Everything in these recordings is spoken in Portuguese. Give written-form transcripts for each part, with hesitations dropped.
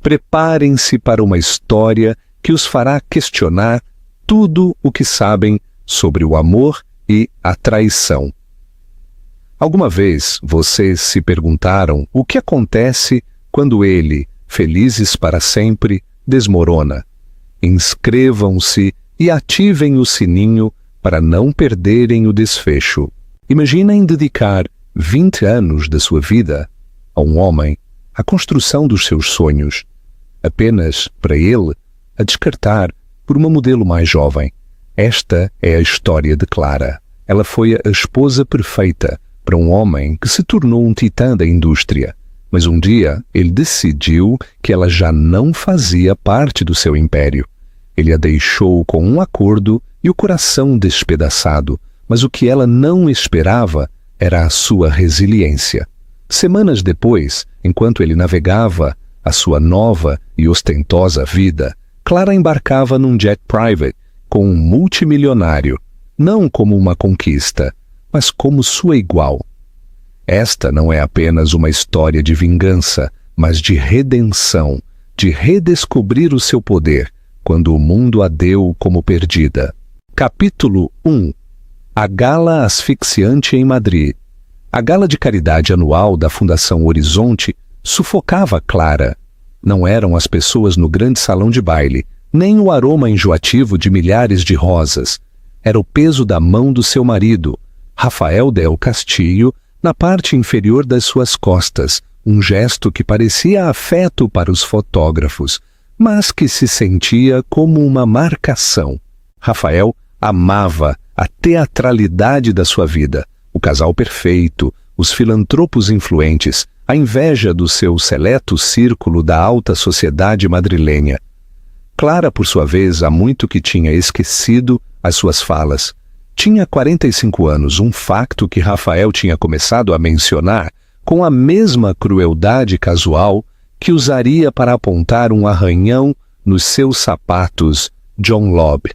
Preparem-se para uma história que os fará questionar tudo o que sabem sobre o amor e a traição. Alguma vez vocês se perguntaram o que acontece quando ele, felizes para sempre, desmorona? Inscrevam-se e ativem o sininho para não perderem o desfecho. Imaginem dedicar 20 anos da sua vida a um homem, à construção dos seus sonhos, apenas para ele a descartar por uma modelo mais jovem. Esta é a história de Clara. Ela foi a esposa perfeita para um homem que se tornou um titã da indústria. Mas um dia ele decidiu que ela já não fazia parte do seu império. Ele a deixou com um acordo e o coração despedaçado, mas o que ela não esperava era a sua resiliência. Semanas depois, enquanto ele navegava a sua nova e ostentosa vida, Clara embarcava num jet private com um multimilionário, não como uma conquista, mas como sua igual. Esta não é apenas uma história de vingança, mas de redenção, de redescobrir o seu poder, quando o mundo a deu como perdida. Capítulo 1. A Gala Asfixiante em Madrid. A gala de caridade anual da Fundação Horizonte sufocava Clara. Não eram as pessoas no grande salão de baile, nem o aroma enjoativo de milhares de rosas. Era o peso da mão do seu marido, Rafael del Castillo, na parte inferior das suas costas, um gesto que parecia afeto para os fotógrafos, mas que se sentia como uma marcação. Rafael amava a teatralidade da sua vida, o casal perfeito, os filantropos influentes, a inveja do seu seleto círculo da alta sociedade madrilenha. Clara, por sua vez, há muito que tinha esquecido as suas falas. Tinha 45 anos, um facto que Rafael tinha começado a mencionar com a mesma crueldade casual que usaria para apontar um arranhão nos seus sapatos John Lobb.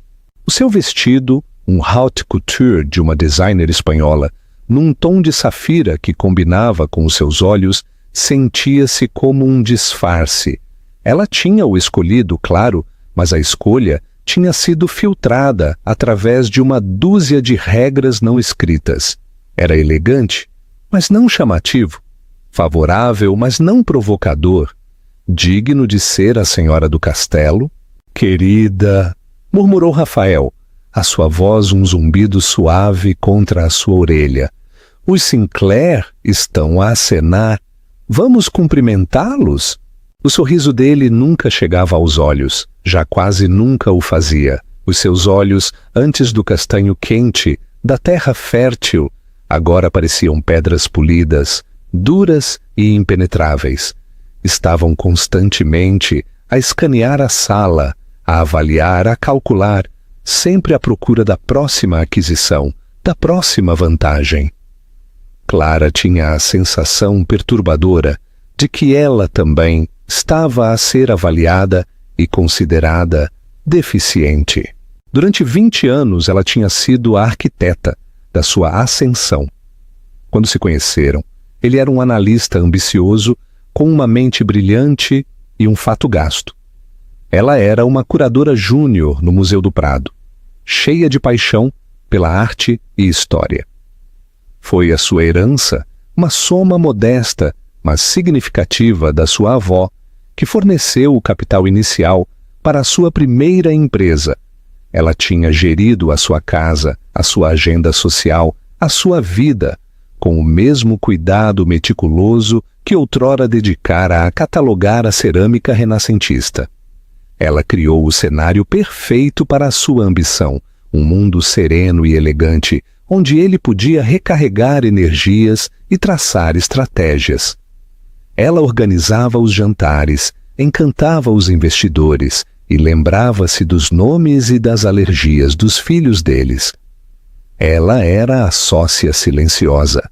O seu vestido, um haute couture de uma designer espanhola, num tom de safira que combinava com os seus olhos, sentia-se como um disfarce. Ela tinha o escolhido, claro, mas a escolha tinha sido filtrada através de uma dúzia de regras não escritas. Era elegante, mas não chamativo. Favorável, mas não provocador. Digno de ser a senhora do castelo. Querida, murmurou Rafael, a sua voz um zumbido suave contra a sua orelha. Os Sinclair estão a acenar. Vamos cumprimentá-los? O sorriso dele nunca chegava aos olhos, já quase nunca o fazia. Os seus olhos, antes do castanho quente, da terra fértil, agora pareciam pedras polidas, duras e impenetráveis. Estavam constantemente a escanear a sala, a avaliar, a calcular, sempre à procura da próxima aquisição, da próxima vantagem. Clara tinha a sensação perturbadora de que ela também estava a ser avaliada e considerada deficiente. Durante 20 anos ela tinha sido a arquiteta da sua ascensão. Quando se conheceram, ele era um analista ambicioso com uma mente brilhante e um fato gasto. Ela era uma curadora júnior no Museu do Prado, cheia de paixão pela arte e história. Foi a sua herança, uma soma modesta, mas significativa da sua avó, que forneceu o capital inicial para a sua primeira empresa. Ela tinha gerido a sua casa, a sua agenda social, a sua vida, com o mesmo cuidado meticuloso que outrora dedicara a catalogar a cerâmica renascentista. Ela criou o cenário perfeito para a sua ambição, um mundo sereno e elegante, onde ele podia recarregar energias e traçar estratégias. Ela organizava os jantares, encantava os investidores e lembrava-se dos nomes e das alergias dos filhos deles. Ela era a sócia silenciosa,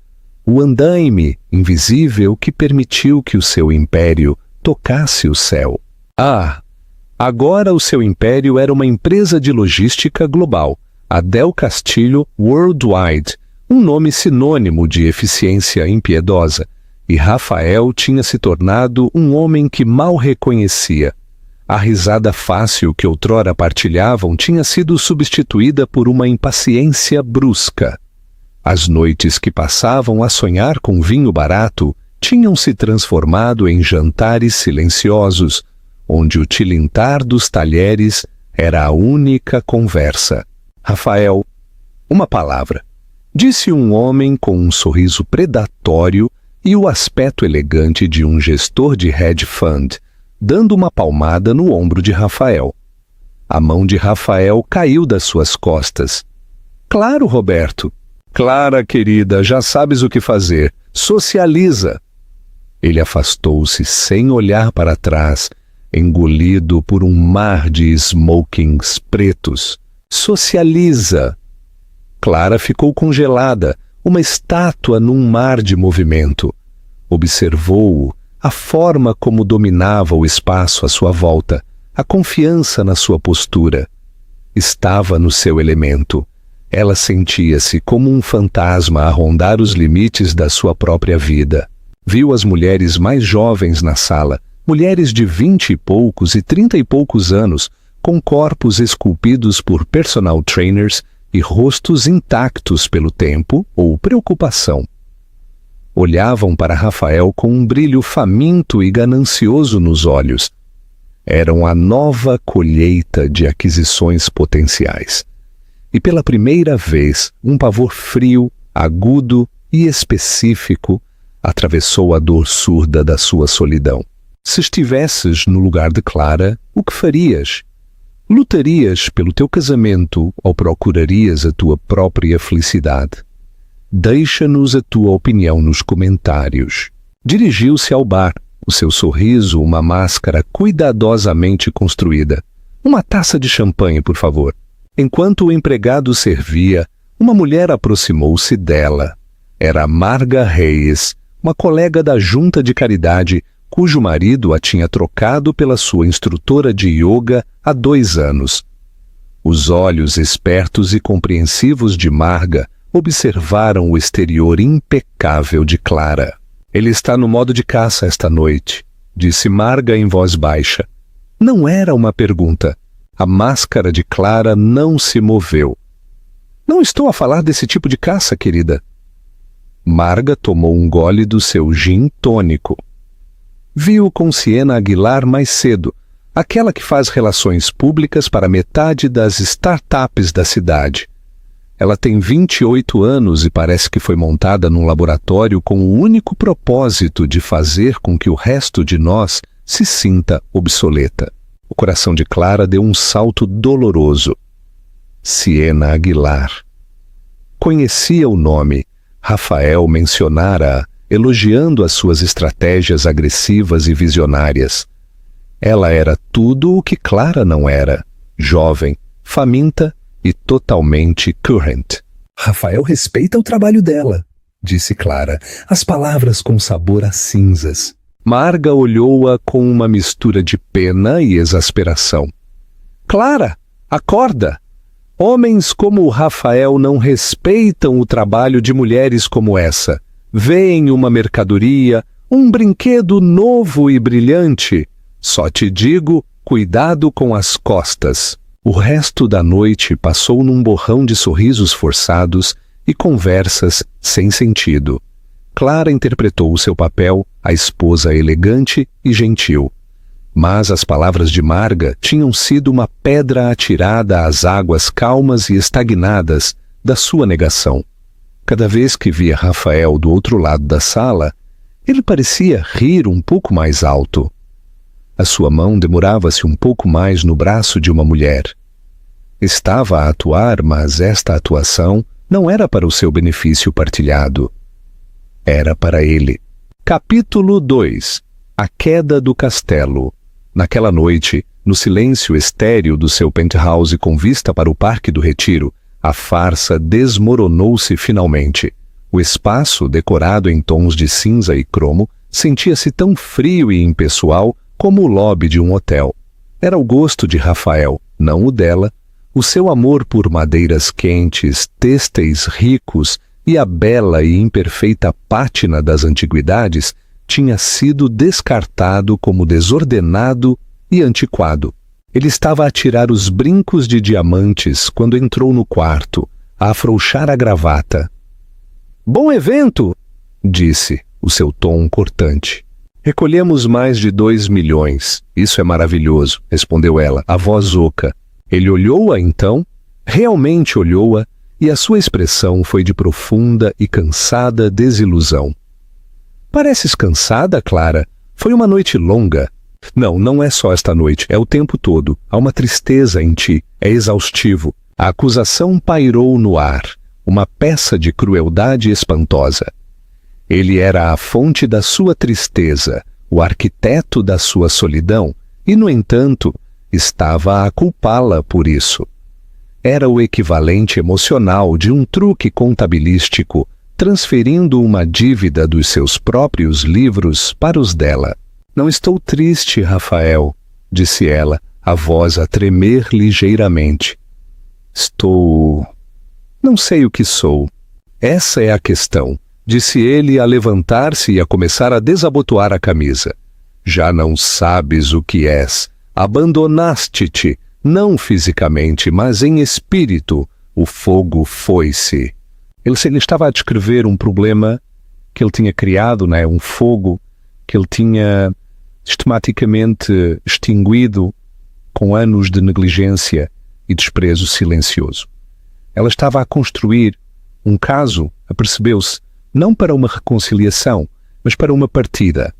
o andaime invisível que permitiu que o seu império tocasse o céu. Agora o seu império era uma empresa de logística global, a Del Castillo Worldwide, um nome sinônimo de eficiência impiedosa, e Rafael tinha se tornado um homem que mal reconhecia. A risada fácil que outrora partilhavam tinha sido substituída por uma impaciência brusca. As noites que passavam a sonhar com vinho barato tinham se transformado em jantares silenciosos, onde o tilintar dos talheres era a única conversa. Rafael, uma palavra, disse um homem com um sorriso predatório e o aspecto elegante de um gestor de hedge fund, dando uma palmada no ombro de Rafael. A mão de Rafael caiu das suas costas. Claro, Roberto. Clara, querida, já sabes o que fazer. Socializa. Ele afastou-se sem olhar para trás, engolido por um mar de smokings pretos. Socializa. Clara ficou congelada, uma estátua num mar de movimento. Observou-o, a forma como dominava o espaço à sua volta, a confiança na sua postura. Estava no seu elemento. Ela sentia-se como um fantasma a rondar os limites da sua própria vida. Viu as mulheres mais jovens na sala, mulheres de 20 e poucos e 30 e poucos anos, com corpos esculpidos por personal trainers e rostos intactos pelo tempo ou preocupação. Olhavam para Rafael com um brilho faminto e ganancioso nos olhos. Eram a nova colheita de aquisições potenciais. E pela primeira vez, um pavor frio, agudo e específico atravessou a dor surda da sua solidão. Se estivesses no lugar de Clara, o que farias? Lutarias pelo teu casamento ou procurarias a tua própria felicidade? Deixa-nos a tua opinião nos comentários. Dirigiu-se ao bar, o seu sorriso uma máscara cuidadosamente construída. Uma taça de champanhe, por favor. Enquanto o empregado servia, uma mulher aproximou-se dela. Era Marga Reis, uma colega da junta de caridade, cujo marido a tinha trocado pela sua instrutora de yoga há 2 anos. Os olhos espertos e compreensivos de Marga observaram o exterior impecável de Clara. Ele está no modo de caça esta noite, disse Marga em voz baixa. Não era uma pergunta. A máscara de Clara não se moveu. Não estou a falar desse tipo de caça, querida. Marga tomou um gole do seu gin tônico. Viu com Siena Aguilar mais cedo, aquela que faz relações públicas para metade das startups da cidade. Ela tem 28 anos e parece que foi montada num laboratório com o único propósito de fazer com que o resto de nós se sinta obsoleta. O coração de Clara deu um salto doloroso. Siena Aguilar. Conhecia o nome. Rafael mencionara-a, elogiando as suas estratégias agressivas e visionárias. Ela era tudo o que Clara não era. Jovem, faminta e totalmente current. Rafael respeita o trabalho dela, disse Clara, as palavras com sabor a cinzas. Marga olhou-a com uma mistura de pena e exasperação. Clara, acorda! Homens como o Rafael não respeitam o trabalho de mulheres como essa. Vêem uma mercadoria, um brinquedo novo e brilhante. Só te digo, cuidado com as costas. O resto da noite passou num borrão de sorrisos forçados e conversas sem sentido. Clara interpretou o seu papel, a esposa elegante e gentil. Mas as palavras de Marga tinham sido uma pedra atirada às águas calmas e estagnadas da sua negação. Cada vez que via Rafael do outro lado da sala, ele parecia rir um pouco mais alto. A sua mão demorava-se um pouco mais no braço de uma mulher. Estava a atuar, mas esta atuação não era para o seu benefício partilhado. Era para ele. Capítulo 2. A queda do castelo. Naquela noite, no silêncio estéril do seu penthouse com vista para o Parque do Retiro, a farsa desmoronou-se finalmente. O espaço, decorado em tons de cinza e cromo, sentia-se tão frio e impessoal como o lobby de um hotel. Era o gosto de Rafael, não o dela. O seu amor por madeiras quentes, têxteis ricos e a bela e imperfeita pátina das antiguidades tinha sido descartado como desordenado e antiquado. Ele estava a tirar os brincos de diamantes quando entrou no quarto, a afrouxar a gravata. "Bom evento!" disse, o seu tom cortante. "Recolhemos mais de 2 milhões. Isso é maravilhoso", respondeu ela, a voz oca. Ele olhou-a então, realmente olhou-a, e a sua expressão foi de profunda e cansada desilusão. "Pareces cansada, Clara? Foi uma noite longa." "Não, não é só esta noite, é o tempo todo. Há uma tristeza em ti, é exaustivo." A acusação pairou no ar, uma peça de crueldade espantosa. Ele era a fonte da sua tristeza, o arquiteto da sua solidão, e, no entanto, estava a culpá-la por isso. Era o equivalente emocional de um truque contabilístico, transferindo uma dívida dos seus próprios livros para os dela. "Não estou triste, Rafael", disse ela, a voz a tremer ligeiramente. Não sei o que sou." "Essa é a questão", disse ele a levantar-se e a começar a desabotoar a camisa. "Já não sabes o que és. Abandonaste-te, não fisicamente, mas em espírito. O fogo foi-se." Ele estava a descrever um problema que ele tinha criado, um fogo que ele tinha sistematicamente extinguido com anos de negligência e desprezo silencioso. Ela estava a construir um caso, apercebeu-se, não para uma reconciliação, mas para uma partida.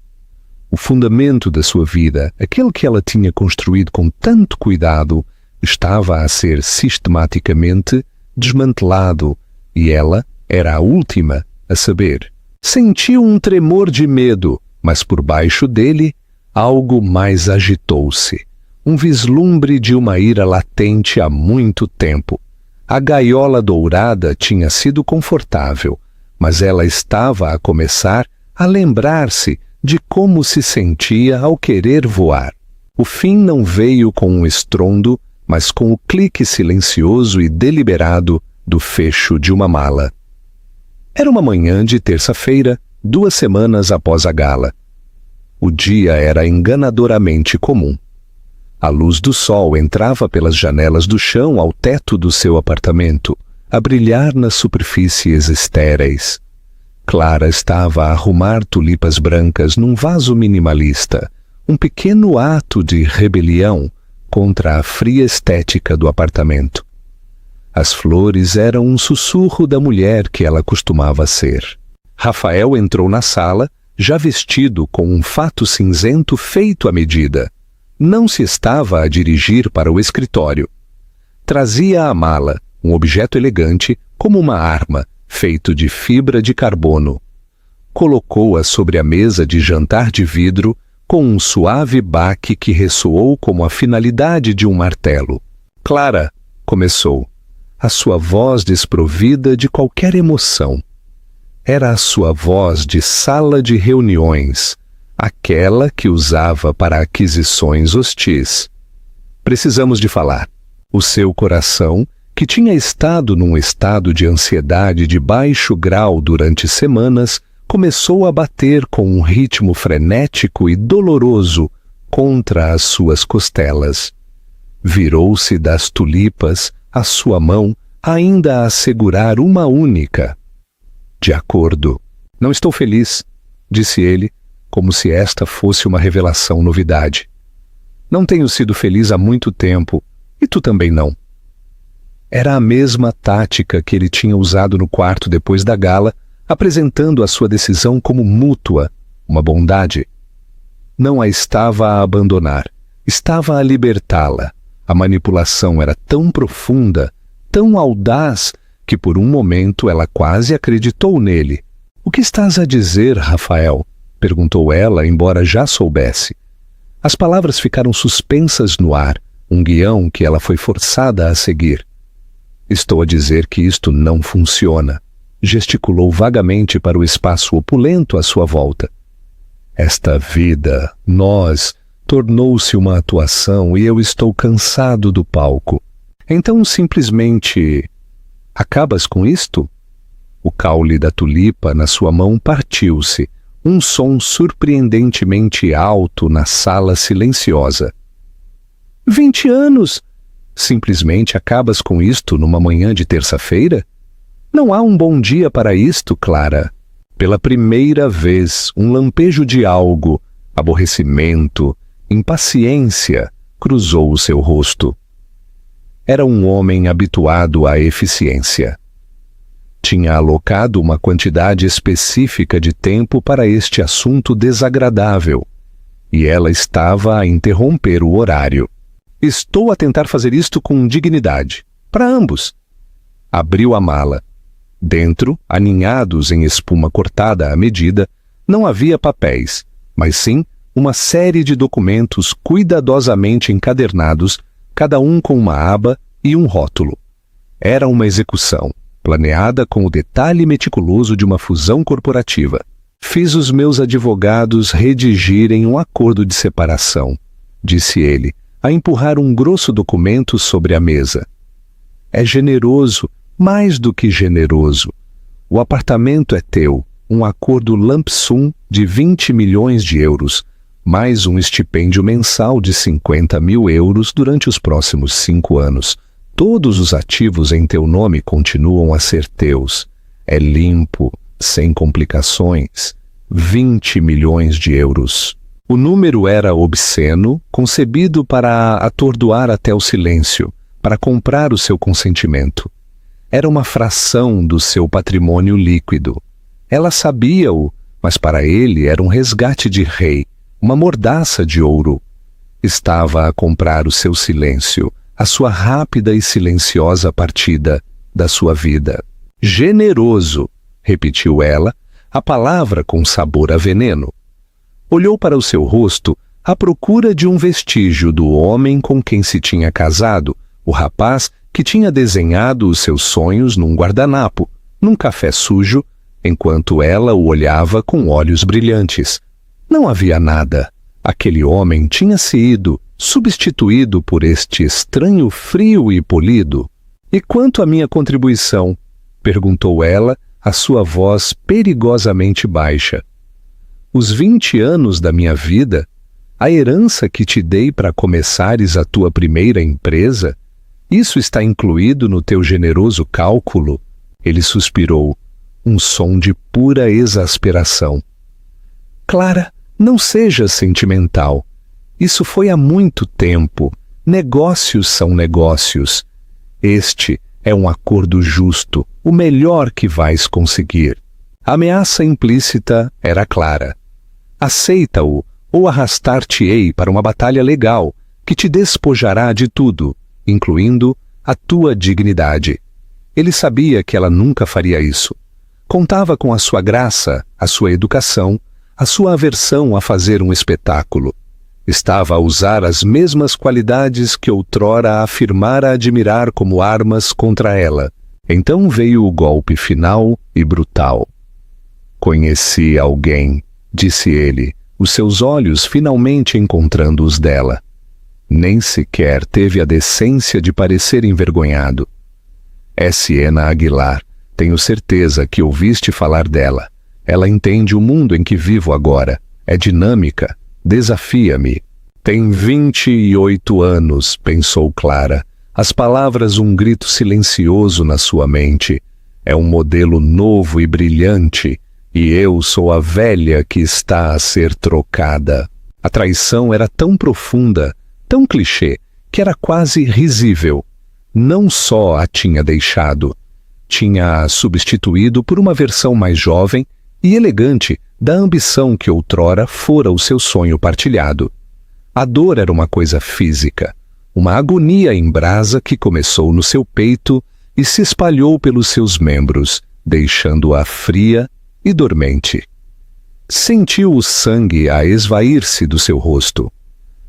O fundamento da sua vida, aquele que ela tinha construído com tanto cuidado, estava a ser sistematicamente desmantelado, e ela era a última a saber. Sentiu um tremor de medo, mas por baixo dele algo mais agitou-se. Um vislumbre de uma ira latente há muito tempo. A gaiola dourada tinha sido confortável, mas ela estava a começar a lembrar-se de como se sentia ao querer voar. O fim não veio com um estrondo, mas com o clique silencioso e deliberado do fecho de uma mala. Era uma manhã de terça-feira, 2 semanas após a gala. O dia era enganadoramente comum. A luz do sol entrava pelas janelas do chão ao teto do seu apartamento, a brilhar nas superfícies estéreis. Clara estava a arrumar tulipas brancas num vaso minimalista, um pequeno ato de rebelião contra a fria estética do apartamento. As flores eram um sussurro da mulher que ela costumava ser. Rafael entrou na sala, já vestido com um fato cinzento feito à medida. Não se estava a dirigir para o escritório. Trazia a mala, um objeto elegante, como uma arma, feito de fibra de carbono. Colocou-a sobre a mesa de jantar de vidro, com um suave baque que ressoou como a finalidade de um martelo. "Clara", começou, a sua voz desprovida de qualquer emoção. Era a sua voz de sala de reuniões, aquela que usava para aquisições hostis. "Precisamos de falar." O seu coração, que tinha estado num estado de ansiedade de baixo grau durante semanas, começou a bater com um ritmo frenético e doloroso contra as suas costelas. Virou-se das tulipas, a sua mão ainda a segurar uma única. "De acordo. Não estou feliz", disse ele, como se esta fosse uma revelação novidade. "Não tenho sido feliz há muito tempo, e tu também não." Era a mesma tática que ele tinha usado no quarto depois da gala, apresentando a sua decisão como mútua, uma bondade. Não a estava a abandonar, estava a libertá-la. A manipulação era tão profunda, tão audaz, que por um momento ela quase acreditou nele. "O que estás a dizer, Rafael?" perguntou ela, embora já soubesse. As palavras ficaram suspensas no ar, um guião que ela foi forçada a seguir. "Estou a dizer que isto não funciona." Gesticulou vagamente para o espaço opulento à sua volta. "Esta vida, nós, tornou-se uma atuação e eu estou cansado do palco. Então simplesmente acabas com isto?" O caule da tulipa na sua mão partiu-se, um som surpreendentemente alto na sala silenciosa. 20 anos! Simplesmente acabas com isto numa manhã de terça-feira? Não há um bom dia para isto, Clara. Pela primeira vez, um lampejo de algo, aborrecimento, impaciência, cruzou o seu rosto. Era um homem habituado à eficiência. Tinha alocado uma quantidade específica de tempo para este assunto desagradável, e ela estava a interromper o horário. Estou a tentar fazer isto com dignidade, para ambos. Abriu a mala. Dentro, aninhados em espuma cortada à medida, não havia papéis, mas sim uma série de documentos cuidadosamente encadernados, cada um com uma aba e um rótulo. Era uma execução, planeada com o detalhe meticuloso de uma fusão corporativa. Fiz os meus advogados redigirem um acordo de separação, disse ele, a empurrar um grosso documento sobre a mesa. É generoso, mais do que generoso. O apartamento é teu, um acordo lump sum de 20 milhões de euros, mais um estipêndio mensal de 50 mil euros durante os próximos 5 anos. Todos os ativos em teu nome continuam a ser teus. É limpo, sem complicações. 20 milhões de euros. O número era obsceno, concebido para atordoar até o silêncio, para comprar o seu consentimento. Era uma fração do seu patrimônio líquido. Ela sabia-o, mas para ele era um resgate de rei, uma mordaça de ouro. Estava a comprar o seu silêncio, a sua rápida e silenciosa partida da sua vida. Generoso, repetiu ela, a palavra com sabor a veneno. Olhou para o seu rosto à procura de um vestígio do homem com quem se tinha casado, o rapaz que tinha desenhado os seus sonhos num guardanapo, num café sujo, enquanto ela o olhava com olhos brilhantes. Não havia nada. Aquele homem tinha se ido, substituído por este estranho frio e polido. E quanto à minha contribuição? Perguntou ela, a sua voz perigosamente baixa. Os 20 anos da minha vida, a herança que te dei para começares a tua primeira empresa, isso está incluído no teu generoso cálculo? Ele suspirou, um som de pura exasperação. Clara, não seja sentimental. Isso foi há muito tempo. Negócios são negócios. Este é um acordo justo, o melhor que vais conseguir. A ameaça implícita era clara. Aceita-o, ou arrastar-te-ei para uma batalha legal, que te despojará de tudo, incluindo a tua dignidade. Ele sabia que ela nunca faria isso. Contava com a sua graça, a sua educação, a sua aversão a fazer um espetáculo. Estava a usar as mesmas qualidades que outrora afirmara admirar como armas contra ela. Então veio o golpe final e brutal. Conheci alguém, disse ele, os seus olhos finalmente encontrando os dela. Nem sequer teve a decência de parecer envergonhado. É Siena Aguilar. Tenho certeza que ouviste falar dela. Ela entende o mundo em que vivo agora. É dinâmica. Desafia-me. Tem 28 anos, pensou Clara. As palavras um grito silencioso na sua mente. É um modelo novo e brilhante, e eu sou a velha que está a ser trocada. A traição era tão profunda, tão clichê, que era quase risível. Não só a tinha deixado, tinha-a substituído por uma versão mais jovem e elegante da ambição que outrora fora o seu sonho partilhado. A dor era uma coisa física, uma agonia em brasa que começou no seu peito e se espalhou pelos seus membros, deixando-a fria e dormente. Sentiu o sangue a esvair-se do seu rosto.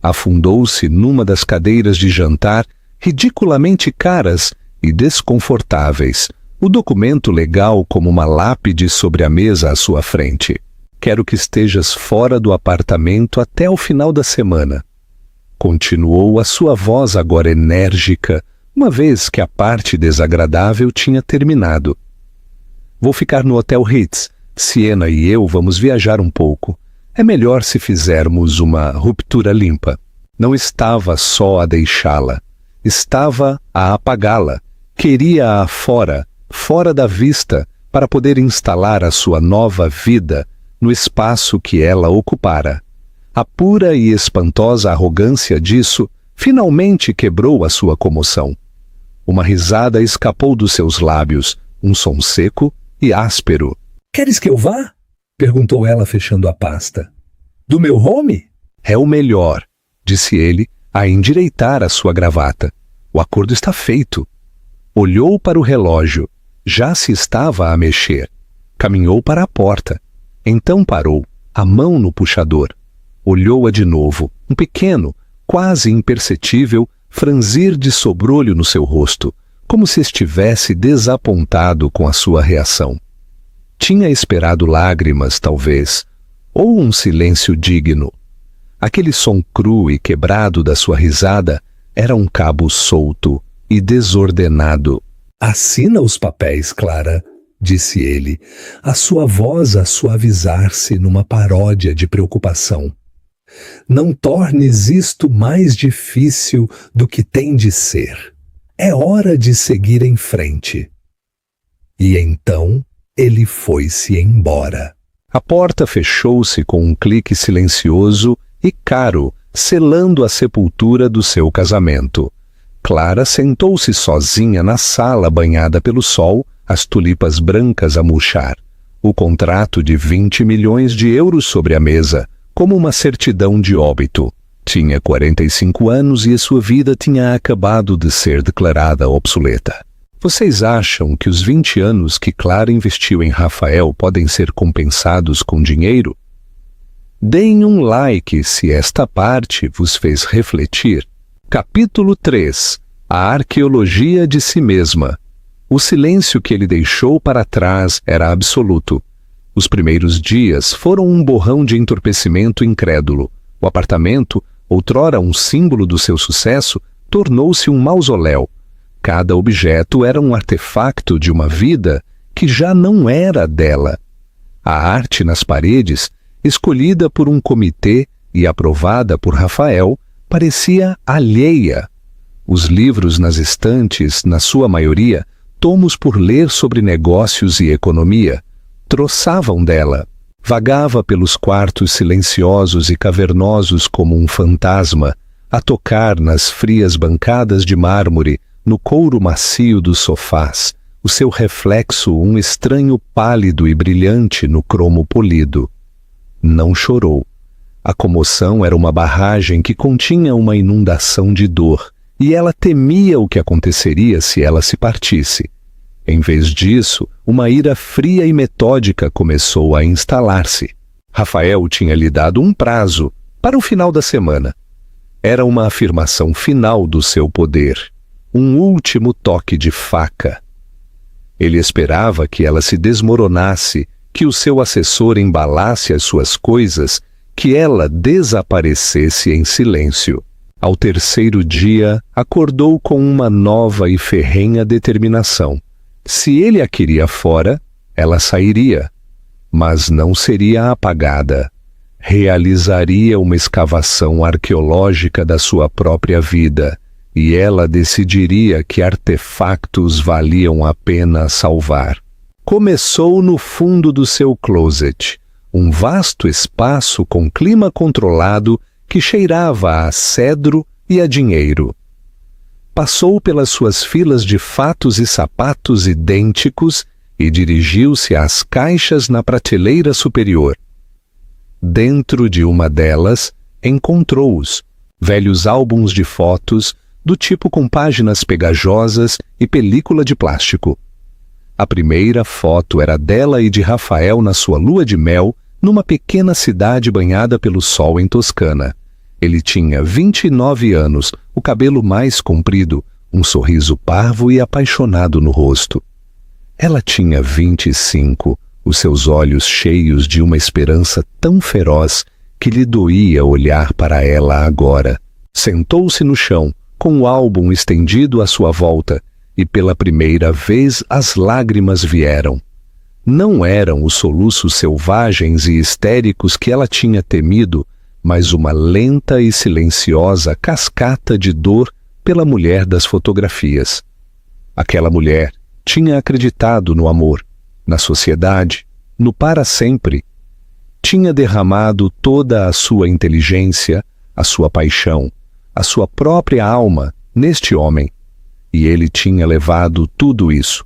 Afundou-se numa das cadeiras de jantar ridiculamente caras e desconfortáveis, o documento legal como uma lápide sobre a mesa à sua frente. Quero que estejas fora do apartamento até o final da semana. Continuou a sua voz agora enérgica, uma vez que a parte desagradável tinha terminado. Vou ficar no Hotel Ritz, Siena e eu vamos viajar um pouco. É melhor se fizermos uma ruptura limpa. Não estava só a deixá-la. Estava a apagá-la. Queria-a fora, fora da vista, para poder instalar a sua nova vida no espaço que ela ocupara. A pura e espantosa arrogância disso finalmente quebrou a sua comoção. Uma risada escapou dos seus lábios, um som seco e áspero. "Queres que eu vá?" perguntou ela, fechando a pasta. "Do meu home?" "É o melhor", disse ele, a endireitar a sua gravata. "O acordo está feito." Olhou para o relógio. Já se estava a mexer. Caminhou para a porta. Então parou, a mão no puxador. Olhou-a de novo, um pequeno, quase imperceptível, franzir de sobrolho no seu rosto, como se estivesse desapontado com a sua reação. Tinha esperado lágrimas, talvez, ou um silêncio digno. Aquele som cru e quebrado da sua risada era um cabo solto e desordenado. "Assina os papéis, Clara", disse ele, a sua voz a suavizar-se numa paródia de preocupação. "Não tornes isto mais difícil do que tem de ser. É hora de seguir em frente." E então ele foi-se embora. A porta fechou-se com um clique silencioso e caro, selando a sepultura do seu casamento. Clara sentou-se sozinha na sala banhada pelo sol, as tulipas brancas a murchar. O contrato de 20 milhões de euros sobre a mesa, como uma certidão de óbito. Tinha 45 anos e sua vida tinha acabado de ser declarada obsoleta. Vocês acham que os 20 anos que Clara investiu em Rafael podem ser compensados com dinheiro? Deem um like se esta parte vos fez refletir. Capítulo 3. A arqueologia de si mesma. O silêncio que ele deixou para trás era absoluto. Os primeiros dias foram um borrão de entorpecimento incrédulo. O apartamento, outrora um símbolo do seu sucesso, tornou-se um mausoléu. Cada objeto era um artefacto de uma vida que já não era dela. A arte nas paredes, escolhida por um comitê e aprovada por Rafael, parecia alheia. Os livros nas estantes, na sua maioria, tomos por ler sobre negócios e economia, troçavam dela. Vagava pelos quartos silenciosos e cavernosos como um fantasma, a tocar nas frias bancadas de mármore, no couro macio dos sofás, o seu reflexo um estranho pálido e brilhante no cromo polido. Não chorou. A comoção era uma barragem que continha uma inundação de dor, e ela temia o que aconteceria se ela se partisse. Em vez disso, uma ira fria e metódica começou a instalar-se. Rafael tinha lhe dado um prazo para o final da semana. Era uma afirmação final do seu poder, um último toque de faca. Ele esperava que ela se desmoronasse, que o seu assessor embalasse as suas coisas, que ela desaparecesse em silêncio. Ao terceiro dia, acordou com uma nova e ferrenha determinação. Se ele a queria fora, ela sairia, mas não seria apagada. Realizaria uma escavação arqueológica da sua própria vida, e ela decidiria que artefactos valiam a pena salvar. Começou no fundo do seu closet, um vasto espaço com clima controlado que cheirava a cedro e a dinheiro. Passou pelas suas filas de fatos e sapatos idênticos e dirigiu-se às caixas na prateleira superior. Dentro de uma delas, encontrou-os, velhos álbuns de fotos, do tipo com páginas pegajosas e película de plástico. A primeira foto era dela e de Rafael na sua lua de mel, numa pequena cidade banhada pelo sol em Toscana. Ele tinha 29 anos, o cabelo mais comprido, um sorriso parvo e apaixonado no rosto. Ela tinha 25, os seus olhos cheios de uma esperança tão feroz que lhe doía olhar para ela agora. Sentou-se no chão, com o álbum estendido à sua volta, e pela primeira vez as lágrimas vieram. Não eram os soluços selvagens e histéricos que ela tinha temido, mas uma lenta e silenciosa cascata de dor pela mulher das fotografias. Aquela mulher tinha acreditado no amor, na sociedade, no para sempre. Tinha derramado toda a sua inteligência, a sua paixão, a sua própria alma neste homem. E ele tinha levado tudo isso.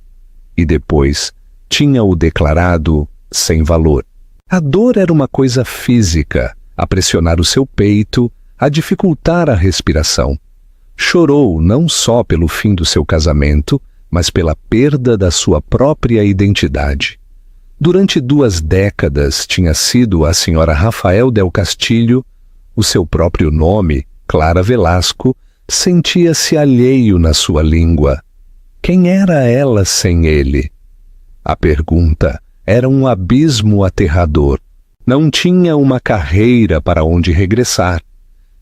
E depois tinha-o declarado sem valor. A dor era uma coisa física, a pressionar o seu peito, a dificultar a respiração. Chorou não só pelo fim do seu casamento, mas pela perda da sua própria identidade. Durante 2 décadas tinha sido a senhora Rafael del Castillo, o seu próprio nome, Clara Velasco, sentia-se alheio na sua língua. Quem era ela sem ele? A pergunta era um abismo aterrador. Não tinha uma carreira para onde regressar.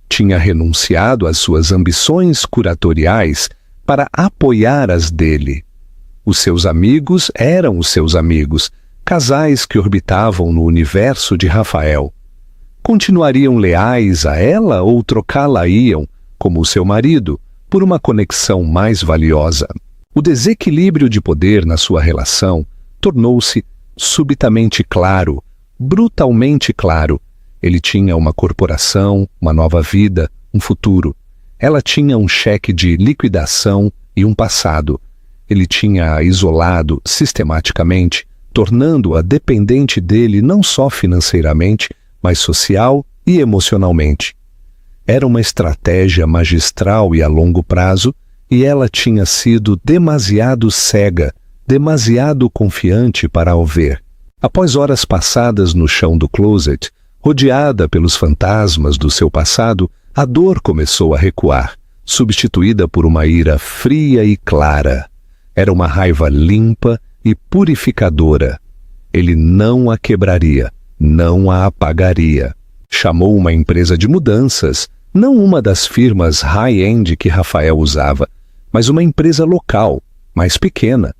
Tinha renunciado às suas ambições curatoriais para apoiar as dele. Os seus amigos eram os seus amigos, casais que orbitavam no universo de Rafael. Continuariam leais a ela ou trocá-la-iam, como o seu marido, por uma conexão mais valiosa? O desequilíbrio de poder na sua relação tornou-se subitamente claro, brutalmente claro. Ele tinha uma corporação, uma nova vida, um futuro. Ela tinha um cheque de liquidação e um passado. Ele tinha-a isolado sistematicamente, tornando-a dependente dele não só financeiramente, mas social e emocionalmente. Era uma estratégia magistral e a longo prazo, e ela tinha sido demasiado cega, demasiado confiante para o ver. Após horas passadas no chão do closet, rodeada pelos fantasmas do seu passado, a dor começou a recuar, substituída por uma ira fria e clara. Era uma raiva limpa e purificadora. Ele não a quebraria, não a apagaria. Chamou uma empresa de mudanças, não uma das firmas high-end que Rafael usava, mas uma empresa local, mais pequena.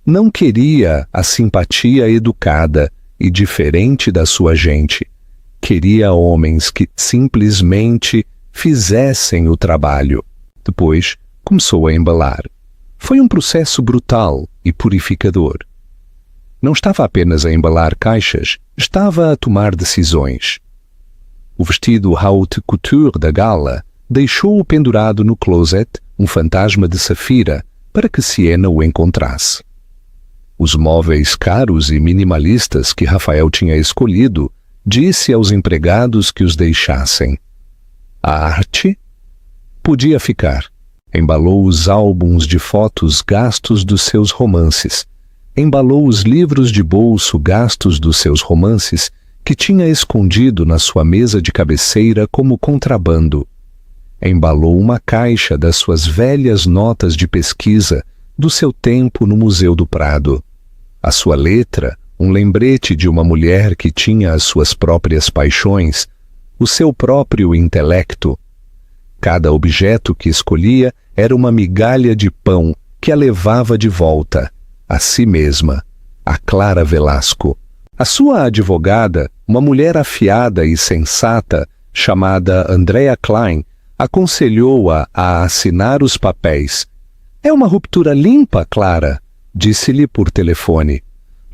Não queria a simpatia educada e diferente da sua gente. Queria homens que simplesmente fizessem o trabalho. Depois, começou a embalar. Foi um processo brutal e purificador. Não estava apenas a embalar caixas, estava a tomar decisões. O vestido haute couture da gala deixou-o pendurado no closet, um fantasma de safira, para que Siena o encontrasse. Os móveis caros e minimalistas que Rafael tinha escolhido, disse aos empregados que os deixassem. A arte podia ficar. Embalou os álbuns de fotos gastos dos seus romances. Embalou os livros de bolso gastos dos seus romances que tinha escondido na sua mesa de cabeceira como contrabando. Embalou uma caixa das suas velhas notas de pesquisa do seu tempo no Museu do Prado. A sua letra, um lembrete de uma mulher que tinha as suas próprias paixões, o seu próprio intelecto. Cada objeto que escolhia era uma migalha de pão que a levava de volta a si mesma, a Clara Velasco. A sua advogada, uma mulher afiada e sensata, chamada Andrea Klein, aconselhou-a a assinar os papéis. É uma ruptura limpa, Clara, disse-lhe por telefone.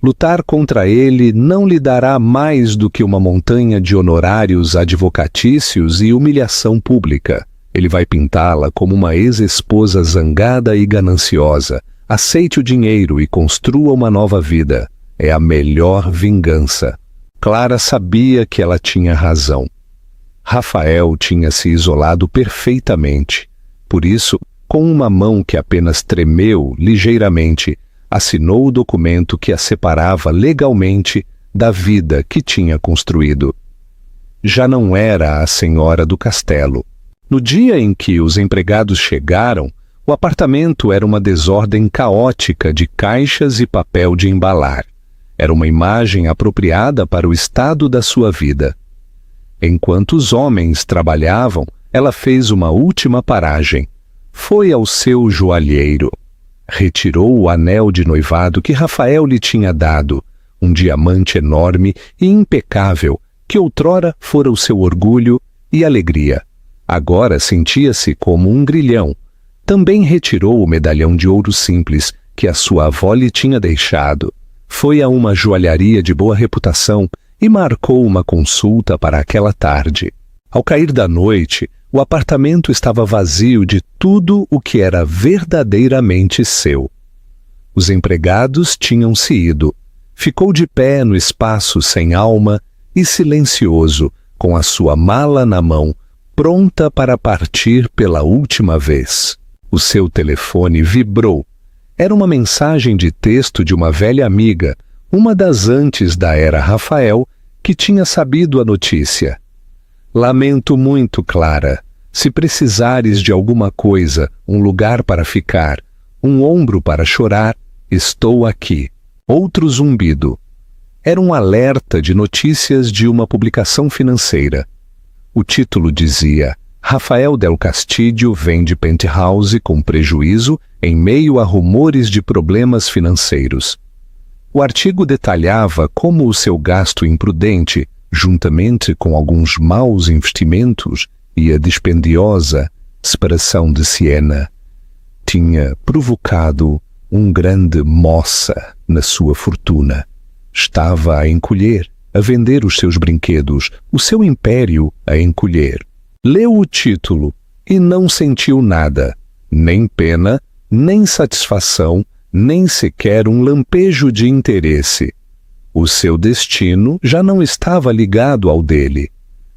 Lutar contra ele não lhe dará mais do que uma montanha de honorários advocatícios e humilhação pública. Ele vai pintá-la como uma ex-esposa zangada e gananciosa. Aceite o dinheiro e construa uma nova vida. É a melhor vingança. Clara sabia que ela tinha razão. Rafael tinha se isolado perfeitamente. Por isso, com uma mão que apenas tremeu ligeiramente, assinou o documento que a separava legalmente da vida que tinha construído. Já não era a senhora do castelo. No dia em que os empregados chegaram, o apartamento era uma desordem caótica de caixas e papel de embalar. Era uma imagem apropriada para o estado da sua vida. Enquanto os homens trabalhavam, ela fez uma última paragem. Foi ao seu joalheiro. Retirou o anel de noivado que Rafael lhe tinha dado, um diamante enorme e impecável, que outrora fora o seu orgulho e alegria. Agora sentia-se como um grilhão. Também retirou o medalhão de ouro simples que a sua avó lhe tinha deixado. Foi a uma joalharia de boa reputação e marcou uma consulta para aquela tarde. Ao cair da noite, o apartamento estava vazio de tudo o que era verdadeiramente seu. Os empregados tinham se ido. Ficou de pé no espaço sem alma e silencioso, com a sua mala na mão, pronta para partir pela última vez. O seu telefone vibrou. Era uma mensagem de texto de uma velha amiga, uma das antes da era Rafael, que tinha sabido a notícia. Lamento muito, Clara. Se precisares de alguma coisa, um lugar para ficar, um ombro para chorar, estou aqui. Outro zumbido. Era um alerta de notícias de uma publicação financeira. O título dizia: Rafael del Castillo vende penthouse com prejuízo em meio a rumores de problemas financeiros. O artigo detalhava como o seu gasto imprudente, juntamente com alguns maus investimentos e a dispendiosa separação de Siena, tinha provocado um grande moça na sua fortuna. Estava a encolher, a vender os seus brinquedos, o seu império a encolher. Leu o título e não sentiu nada, nem pena, nem satisfação, nem sequer um lampejo de interesse. O seu destino já não estava ligado ao dele.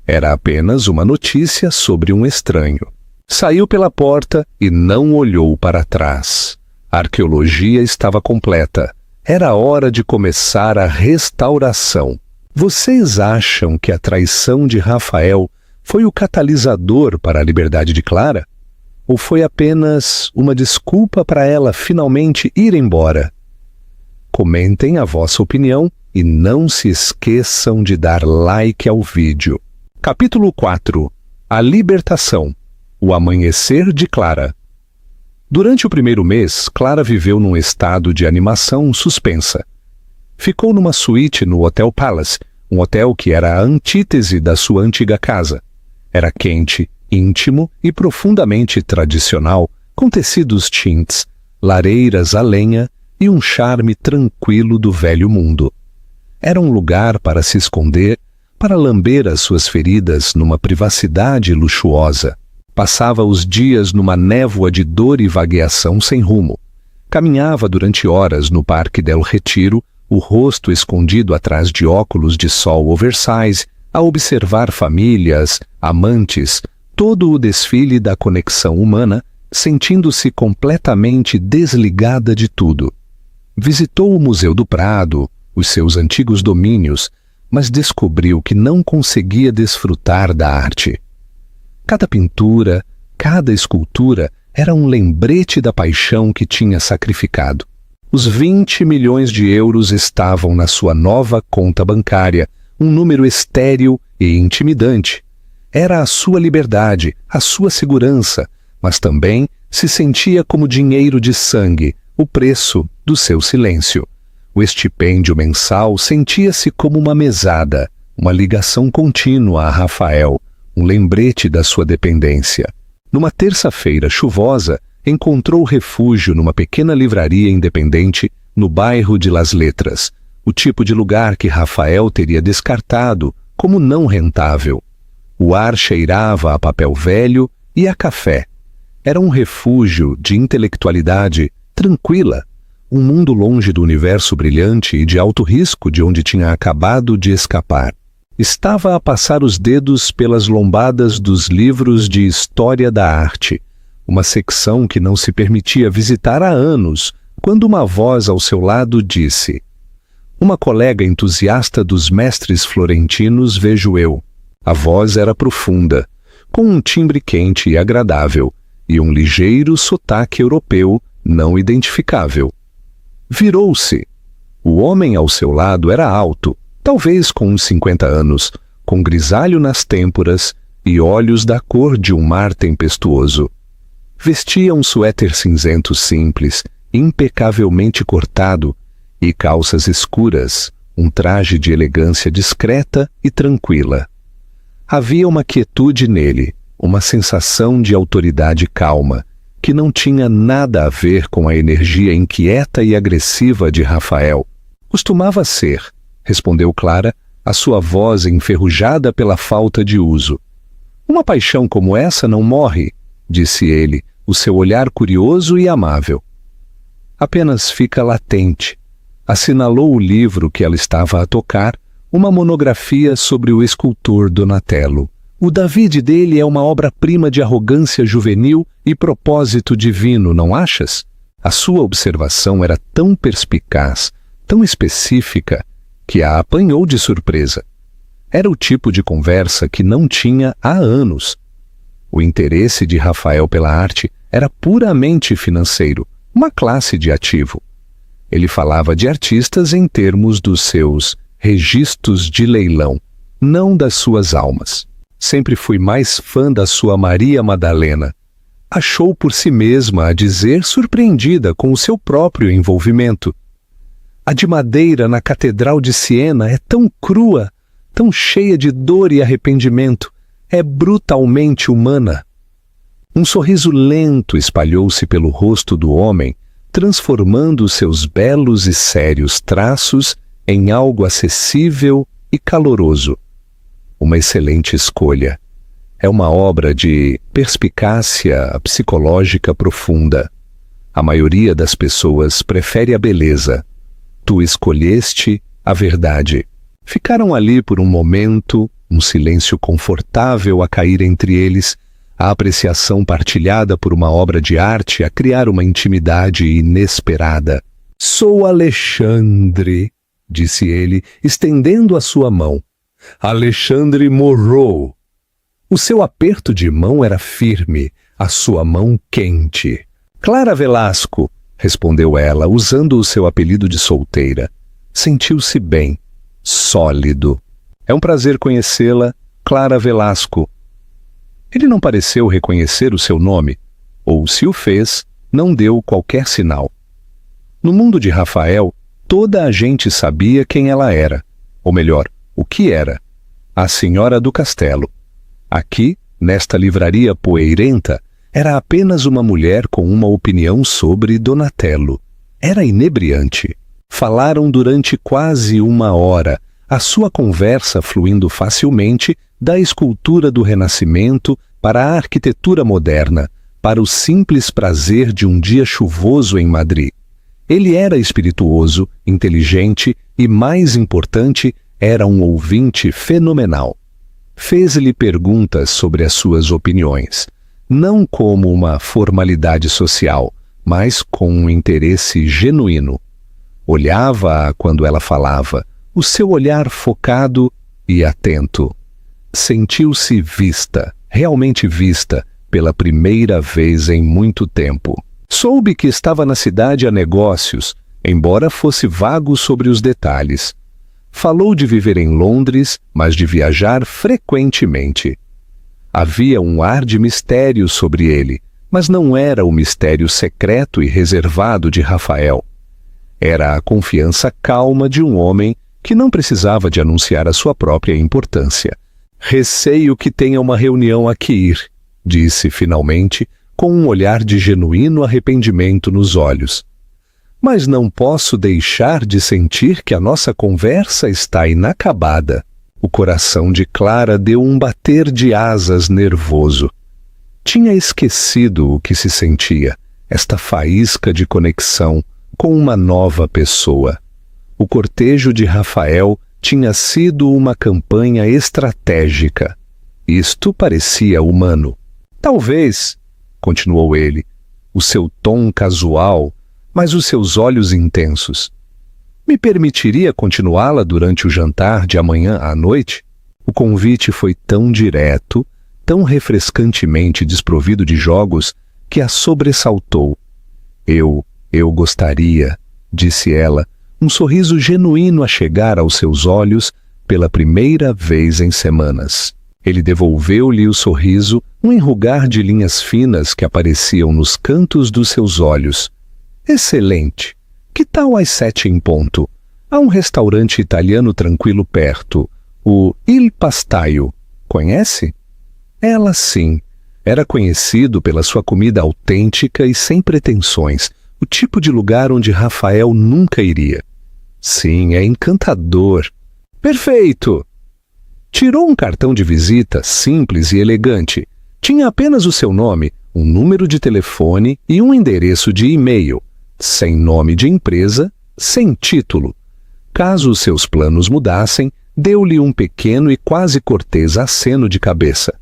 Era apenas uma notícia sobre um estranho. Saiu pela porta e não olhou para trás. A arqueologia estava completa. Era hora de começar a restauração. Vocês acham que a traição de Rafael foi o catalisador para a liberdade de Clara? Ou foi apenas uma desculpa para ela finalmente ir embora? Comentem a vossa opinião e não se esqueçam de dar like ao vídeo. Capítulo 4. A libertação. O amanhecer de Clara. Durante o primeiro mês, Clara viveu num estado de animação suspensa. Ficou numa suíte no Hotel Palace, um hotel que era a antítese da sua antiga casa. Era quente, íntimo e profundamente tradicional, com tecidos tintes, lareiras a lenha e um charme tranquilo do velho mundo. Era um lugar para se esconder, para lamber as suas feridas numa privacidade luxuosa. Passava os dias numa névoa de dor e vagueação sem rumo. Caminhava durante horas no Parque del Retiro, o rosto escondido atrás de óculos de sol oversize, a observar famílias, amantes, todo o desfile da conexão humana, sentindo-se completamente desligada de tudo. Visitou o Museu do Prado, os seus antigos domínios, mas descobriu que não conseguia desfrutar da arte. Cada pintura, cada escultura era um lembrete da paixão que tinha sacrificado. Os 20 milhões de euros estavam na sua nova conta bancária, um número estéril e intimidante. Era a sua liberdade, a sua segurança, mas também se sentia como dinheiro de sangue, o preço do seu silêncio. O estipêndio mensal sentia-se como uma mesada, uma ligação contínua a Rafael, um lembrete da sua dependência. Numa terça-feira chuvosa, encontrou refúgio numa pequena livraria independente no bairro de Las Letras, o tipo de lugar que Rafael teria descartado como não rentável. O ar cheirava a papel velho e a café. Era um refúgio de intelectualidade tranquila, um mundo longe do universo brilhante e de alto risco de onde tinha acabado de escapar. Estava a passar os dedos pelas lombadas dos livros de História da Arte, uma secção que não se permitia visitar há anos, quando uma voz ao seu lado disse: "Uma colega entusiasta dos mestres florentinos, vejo eu." A voz era profunda, com um timbre quente e agradável, e um ligeiro sotaque europeu não identificável. Virou-se. O homem ao seu lado era alto, talvez com uns 50 anos, com grisalho nas têmporas e olhos da cor de um mar tempestuoso. Vestia um suéter cinzento simples, impecavelmente cortado, e calças escuras, um traje de elegância discreta e tranquila. Havia uma quietude nele, uma sensação de autoridade calma, que não tinha nada a ver com a energia inquieta e agressiva de Rafael. Costumava ser, respondeu Clara, a sua voz enferrujada pela falta de uso. Uma paixão como essa não morre, disse ele, o seu olhar curioso e amável. Apenas fica latente. Assinalou o livro que ela estava a tocar, uma monografia sobre o escultor Donatello. O David dele é uma obra-prima de arrogância juvenil e propósito divino, não achas? A sua observação era tão perspicaz, tão específica, que a apanhou de surpresa. Era o tipo de conversa que não tinha há anos. O interesse de Rafael pela arte era puramente financeiro, uma classe de ativo. Ele falava de artistas em termos dos seus registros de leilão, não das suas almas. Sempre fui mais fã da sua Maria Madalena. Achou por si mesma a dizer, surpreendida com o seu próprio envolvimento. A de madeira na Catedral de Siena é tão crua, tão cheia de dor e arrependimento, é brutalmente humana. Um sorriso lento espalhou-se pelo rosto do homem, transformando seus belos e sérios traços em algo acessível e caloroso. Uma excelente escolha. É uma obra de perspicácia psicológica profunda. A maioria das pessoas prefere a beleza. Tu escolheste a verdade. Ficaram ali por um momento, um silêncio confortável a cair entre eles, a apreciação partilhada por uma obra de arte a criar uma intimidade inesperada. Sou Alexandre, disse ele, estendendo a sua mão. Alexandre Morrow. O seu aperto de mão era firme, a sua mão quente. Clara Velasco, respondeu ela, usando o seu apelido de solteira. Sentiu-se bem, sólido. É um prazer conhecê-la, Clara Velasco. Ele não pareceu reconhecer o seu nome, ou, se o fez, não deu qualquer sinal. No mundo de Rafael, toda a gente sabia quem ela era, ou melhor, o que era, a Senhora do Castelo. Aqui, nesta livraria poeirenta, era apenas uma mulher com uma opinião sobre Donatello. Era inebriante. Falaram durante quase 1 hora, a sua conversa fluindo facilmente da escultura do Renascimento para a arquitetura moderna, para o simples prazer de um dia chuvoso em Madrid. Ele era espirituoso, inteligente e, mais importante, era um ouvinte fenomenal. Fez-lhe perguntas sobre as suas opiniões, não como uma formalidade social, mas com um interesse genuíno. Olhava-a quando ela falava, o seu olhar focado e atento. Sentiu-se vista, realmente vista, pela primeira vez em muito tempo. Soube que estava na cidade a negócios, embora fosse vago sobre os detalhes. Falou de viver em Londres, mas de viajar frequentemente. Havia um ar de mistério sobre ele, mas não era o mistério secreto e reservado de Rafael. Era a confiança calma de um homem que não precisava de anunciar a sua própria importância. Receio que tenha uma reunião a que ir, disse finalmente, com um olhar de genuíno arrependimento nos olhos. Mas não posso deixar de sentir que a nossa conversa está inacabada. O coração de Clara deu um bater de asas nervoso. Tinha esquecido o que se sentia, esta faísca de conexão com uma nova pessoa. O cortejo de Rafael tinha sido uma campanha estratégica. Isto parecia humano. Talvez, continuou ele, o seu tom casual, mas os seus olhos intensos. Me permitiria continuá-la durante o jantar de amanhã à noite? O convite foi tão direto, tão refrescantemente desprovido de jogos, que a sobressaltou. Eu gostaria, disse ela, um sorriso genuíno a chegar aos seus olhos pela primeira vez em semanas. Ele devolveu-lhe o sorriso, um enrugar de linhas finas que apareciam nos cantos dos seus olhos. Excelente! Que tal às 7 em ponto? Há um restaurante italiano tranquilo perto, o Il Pastaio. Conhece? Ela sim. Era conhecido pela sua comida autêntica e sem pretensões, o tipo de lugar onde Rafael nunca iria. Sim, é encantador. Perfeito! Tirou um cartão de visita simples e elegante. Tinha apenas o seu nome, um número de telefone e um endereço de e-mail, sem nome de empresa, sem título. Caso os seus planos mudassem, deu-lhe um pequeno e quase cortês aceno de cabeça.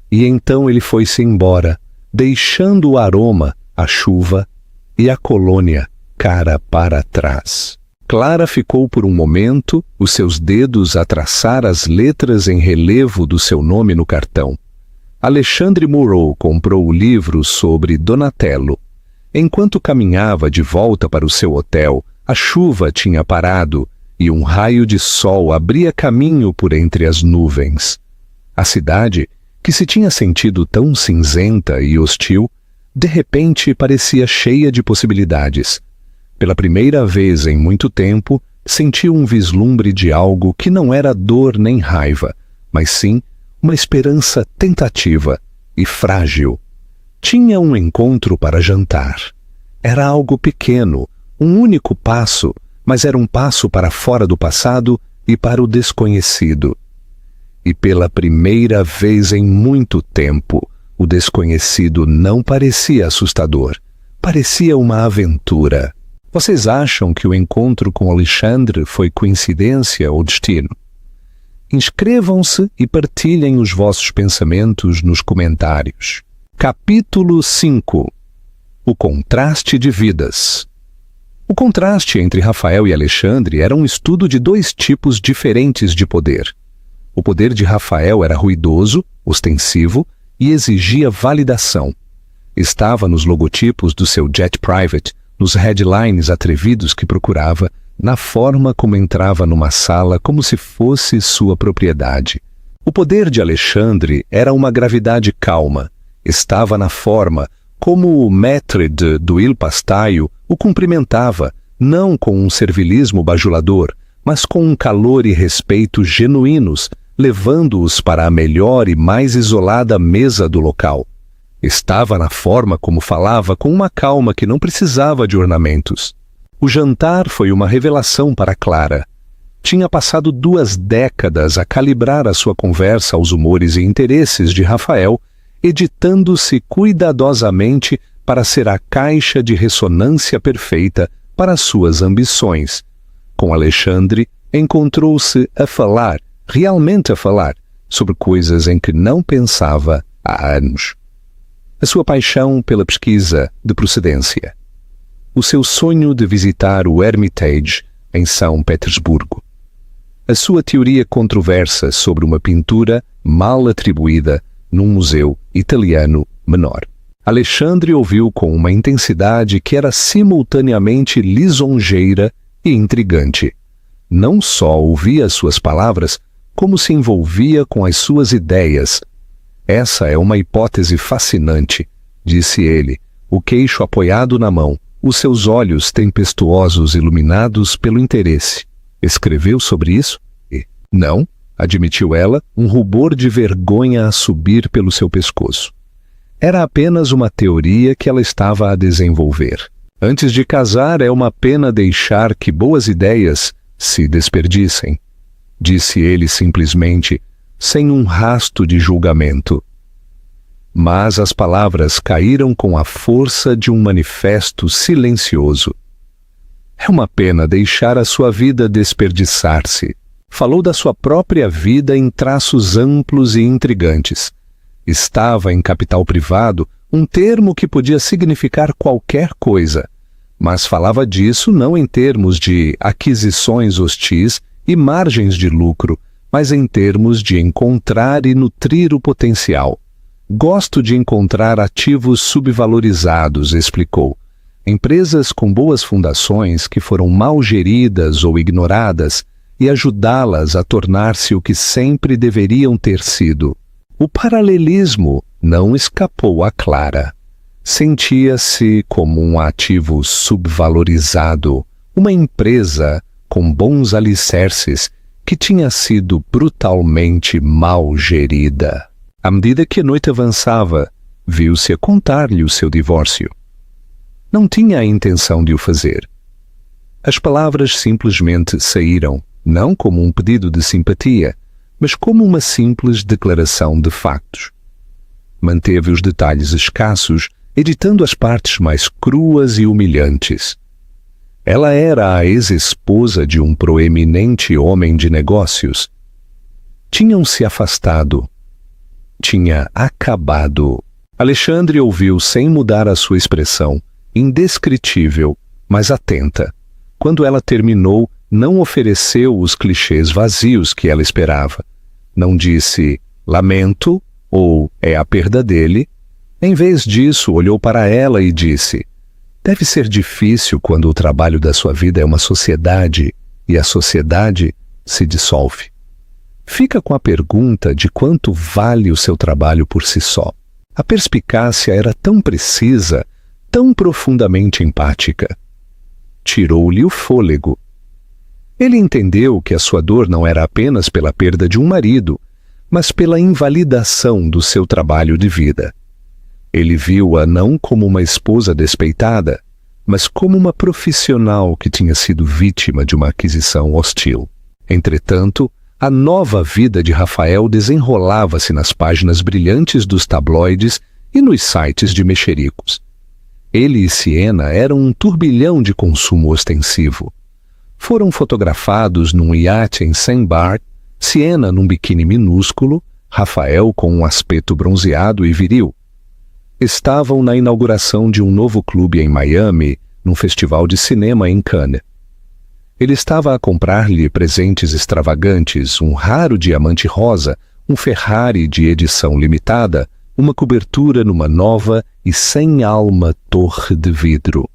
E então ele foi-se embora, deixando o aroma, a chuva e a colônia cara para trás. Clara ficou por um momento, os seus dedos a traçar as letras em relevo do seu nome no cartão. Alexandre Murrow comprou o livro sobre Donatello. Enquanto caminhava de volta para o seu hotel, a chuva tinha parado e um raio de sol abria caminho por entre as nuvens. A cidade, que se tinha sentido tão cinzenta e hostil, de repente parecia cheia de possibilidades. Pela primeira vez em muito tempo, sentiu um vislumbre de algo que não era dor nem raiva, mas sim uma esperança tentativa e frágil. Tinha um encontro para jantar. Era algo pequeno, um único passo, mas era um passo para fora do passado e para o desconhecido. E pela primeira vez em muito tempo, o desconhecido não parecia assustador. Parecia uma aventura. Vocês acham que o encontro com Alexandre foi coincidência ou destino? Inscrevam-se e partilhem os vossos pensamentos nos comentários. Capítulo 5. O contraste de vidas. O contraste entre Rafael e Alexandre era um estudo de dois tipos diferentes de poder. O poder de Rafael era ruidoso, ostensivo e exigia validação. Estava nos logotipos do seu jet private, nos headlines atrevidos que procurava, na forma como entrava numa sala como se fosse sua propriedade. O poder de Alexandre era uma gravidade calma. Estava na forma como o maître do Il Pastaio o cumprimentava, não com um servilismo bajulador, mas com um calor e respeito genuínos, levando-os para a melhor e mais isolada mesa do local. Estava na forma como falava com uma calma que não precisava de ornamentos. O jantar foi uma revelação para Clara. Tinha passado 2 décadas a calibrar a sua conversa aos humores e interesses de Rafael, editando-se cuidadosamente para ser a caixa de ressonância perfeita para suas ambições. Com Alexandre, encontrou-se a falar, realmente a falar, sobre coisas em que não pensava há anos. A sua paixão pela pesquisa de procedência. O seu sonho de visitar o Hermitage em São Petersburgo. A sua teoria controversa sobre uma pintura mal atribuída num museu italiano menor. Alexandre ouviu com uma intensidade que era simultaneamente lisonjeira e intrigante. Não só ouvia suas palavras, como se envolvia com as suas ideias. Essa é uma hipótese fascinante, disse ele, o queixo apoiado na mão, os seus olhos tempestuosos iluminados pelo interesse. Escreveu sobre isso? Não, admitiu ela, um rubor de vergonha a subir pelo seu pescoço. Era apenas uma teoria que ela estava a desenvolver. Antes de casar, é uma pena deixar que boas ideias se desperdicem, disse ele simplesmente, sem um rasto de julgamento. Mas as palavras caíram com a força de um manifesto silencioso. É uma pena deixar a sua vida desperdiçar-se. Falou da sua própria vida em traços amplos e intrigantes. Estava em capital privado, um termo que podia significar qualquer coisa, mas falava disso não em termos de aquisições hostis e margens de lucro, mas em termos de encontrar e nutrir o potencial. Gosto de encontrar ativos subvalorizados, explicou. Empresas com boas fundações que foram mal geridas ou ignoradas e ajudá-las a tornar-se o que sempre deveriam ter sido. O paralelismo não escapou a Clara. Sentia-se como um ativo subvalorizado, uma empresa com bons alicerces, que tinha sido brutalmente mal gerida. À medida que a noite avançava, viu-se a contar-lhe o seu divórcio. Não tinha a intenção de o fazer. As palavras simplesmente saíram, não como um pedido de simpatia, mas como uma simples declaração de factos. Manteve os detalhes escassos, editando as partes mais cruas e humilhantes. Ela era a ex-esposa de um proeminente homem de negócios. Tinham se afastado. Tinha acabado. Alexandre ouviu sem mudar a sua expressão, indescritível, mas atenta. Quando ela terminou, não ofereceu os clichês vazios que ela esperava. Não disse, lamento, ou é a perda dele. Em vez disso, olhou para ela e disse, deve ser difícil quando o trabalho da sua vida é uma sociedade e a sociedade se dissolve. Fica com a pergunta de quanto vale o seu trabalho por si só. A perspicácia era tão precisa, tão profundamente empática. Tirou-lhe o fôlego. Ele entendeu que a sua dor não era apenas pela perda de um marido, mas pela invalidação do seu trabalho de vida. Ele viu-a não como uma esposa despeitada, mas como uma profissional que tinha sido vítima de uma aquisição hostil. Entretanto, a nova vida de Rafael desenrolava-se nas páginas brilhantes dos tabloides e nos sites de mexericos. Ele e Siena eram um turbilhão de consumo ostensivo. Foram fotografados num iate em St. Barth, Siena num biquíni minúsculo, Rafael com um aspecto bronzeado e viril. Estavam na inauguração de um novo clube em Miami, num festival de cinema em Cannes. Ele estava a comprar-lhe presentes extravagantes, um raro diamante rosa, um Ferrari de edição limitada, uma cobertura numa nova e sem alma torre de vidro.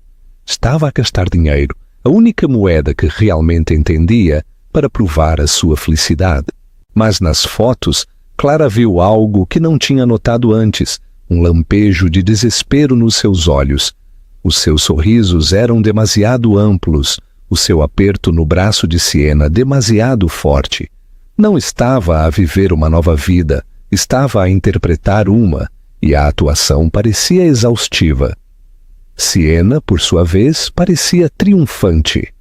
Estava a gastar dinheiro, a única moeda que realmente entendia, para provar a sua felicidade. Mas nas fotos, Clara viu algo que não tinha notado antes, um lampejo de desespero nos seus olhos. Os seus sorrisos eram demasiado amplos, o seu aperto no braço de Siena demasiado forte. Não estava a viver uma nova vida, estava a interpretar uma, e a atuação parecia exaustiva. Siena, por sua vez, parecia triunfante.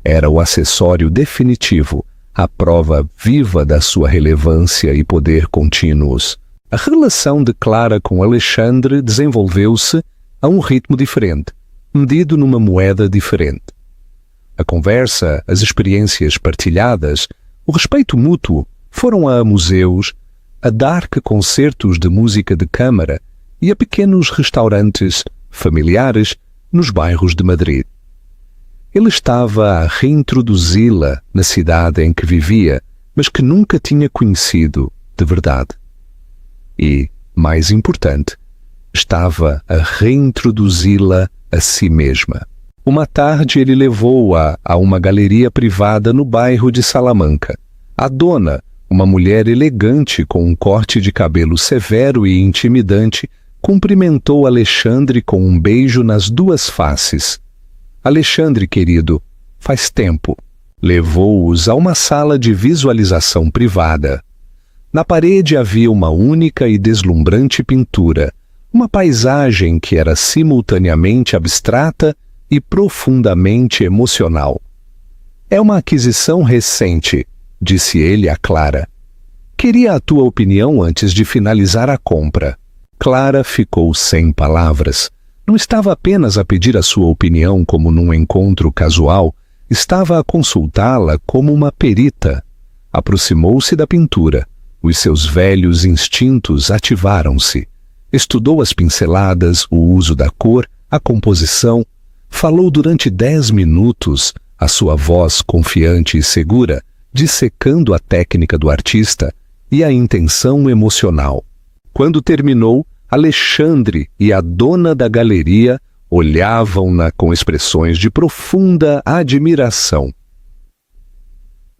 Era o acessório definitivo, a prova viva da sua relevância e poder contínuos. A relação de Clara com Alexandre desenvolveu-se a um ritmo diferente, medido numa moeda diferente. A conversa, as experiências partilhadas, o respeito mútuo foram a museus, a dark concertos de música de câmara e a pequenos restaurantes familiares nos bairros de Madrid. Ele estava a reintroduzi-la na cidade em que vivia, mas que nunca tinha conhecido de verdade. E, mais importante, estava a reintroduzi-la a si mesma. Uma tarde ele levou-a a uma galeria privada no bairro de Salamanca. A dona, uma mulher elegante com um corte de cabelo severo e intimidante, cumprimentou Alexandre com um beijo nas duas faces. Alexandre, querido, faz tempo. Levou-os a uma sala de visualização privada. Na parede havia uma única e deslumbrante pintura, uma paisagem que era simultaneamente abstrata e profundamente emocional. É uma aquisição recente, disse ele a Clara. Queria a tua opinião antes de finalizar a compra. Clara ficou sem palavras. Não estava apenas a pedir a sua opinião como num encontro casual, estava a consultá-la como uma perita. Aproximou-se da pintura. Os seus velhos instintos ativaram-se. Estudou as pinceladas, o uso da cor, a composição. Falou durante 10 minutos, a sua voz confiante e segura, dissecando a técnica do artista e a intenção emocional. Quando terminou, Alexandre e a dona da galeria olhavam-na com expressões de profunda admiração.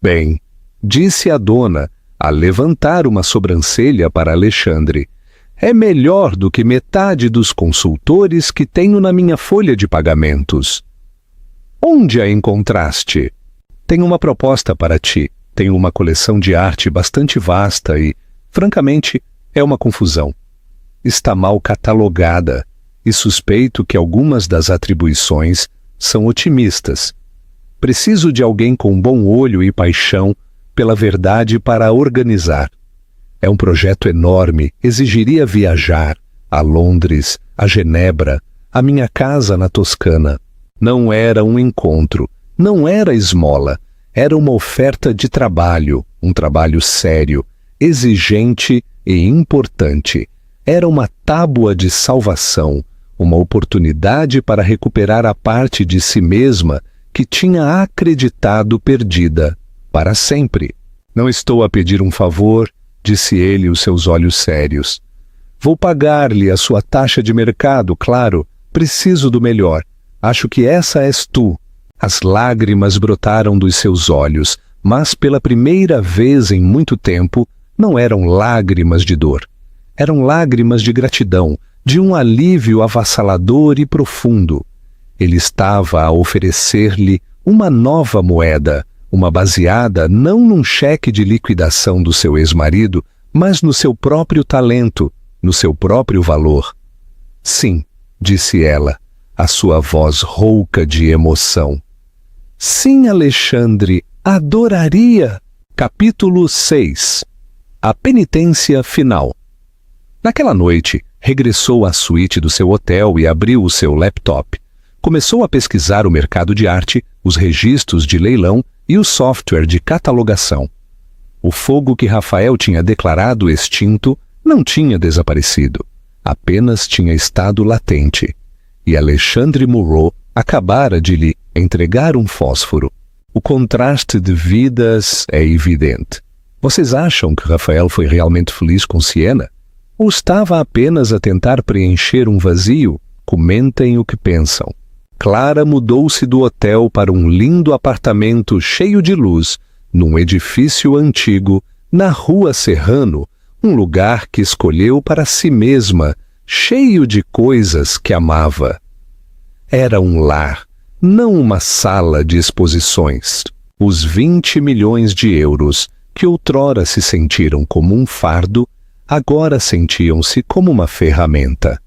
Bem, disse a dona, a levantar uma sobrancelha para Alexandre, é melhor do que metade dos consultores que tenho na minha folha de pagamentos. Onde a encontraste? Tenho uma proposta para ti. Tenho uma coleção de arte bastante vasta e, francamente, é uma confusão. Está mal catalogada e suspeito que algumas das atribuições são otimistas. Preciso de alguém com bom olho e paixão pela verdade para a organizar. É um projeto enorme, exigiria viajar a Londres, a Genebra, a minha casa na Toscana. Não era um encontro, não era esmola, era uma oferta de trabalho, um trabalho sério, exigente e importante. Era uma tábua de salvação, uma oportunidade para recuperar a parte de si mesma que tinha acreditado perdida, para sempre. Não estou a pedir um favor, disse ele, os seus olhos sérios. Vou pagar-lhe a sua taxa de mercado, claro, preciso do melhor. Acho que essa és tu. As lágrimas brotaram dos seus olhos, mas pela primeira vez em muito tempo, não eram lágrimas de dor. Eram lágrimas de gratidão, de um alívio avassalador e profundo. Ele estava a oferecer-lhe uma nova moeda, uma baseada não num cheque de liquidação do seu ex-marido, mas no seu próprio talento, no seu próprio valor. Sim, disse ela, a sua voz rouca de emoção. Sim, Alexandre, adoraria! Capítulo 6. A penitência final. Naquela noite, regressou à suíte do seu hotel e abriu o seu laptop. Começou a pesquisar o mercado de arte, os registros de leilão e o software de catalogação. O fogo que Rafael tinha declarado extinto não tinha desaparecido, apenas tinha estado latente. E Alexandre Moreau acabara de lhe entregar um fósforo. O contraste de vidas é evidente. Vocês acham que Rafael foi realmente feliz com Siena? Ou estava apenas a tentar preencher um vazio? Comentem o que pensam. Clara mudou-se do hotel para um lindo apartamento cheio de luz, num edifício antigo, na Rua Serrano, um lugar que escolheu para si mesma, cheio de coisas que amava. Era um lar, não uma sala de exposições. Os 20 milhões de euros, que outrora se sentiram como um fardo, agora sentiam-se como uma ferramenta.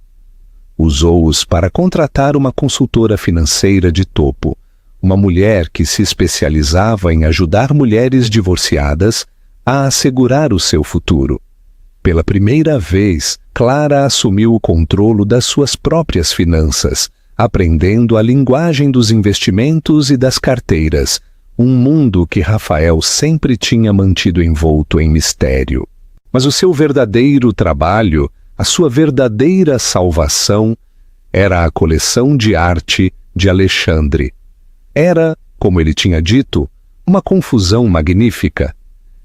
Usou-os para contratar uma consultora financeira de topo, uma mulher que se especializava em ajudar mulheres divorciadas a assegurar o seu futuro. Pela primeira vez, Clara assumiu o controle das suas próprias finanças, aprendendo a linguagem dos investimentos e das carteiras, um mundo que Rafael sempre tinha mantido envolto em mistério. Mas o seu verdadeiro trabalho, a sua verdadeira salvação, era a coleção de arte de Alexandre. Era, como ele tinha dito, uma confusão magnífica.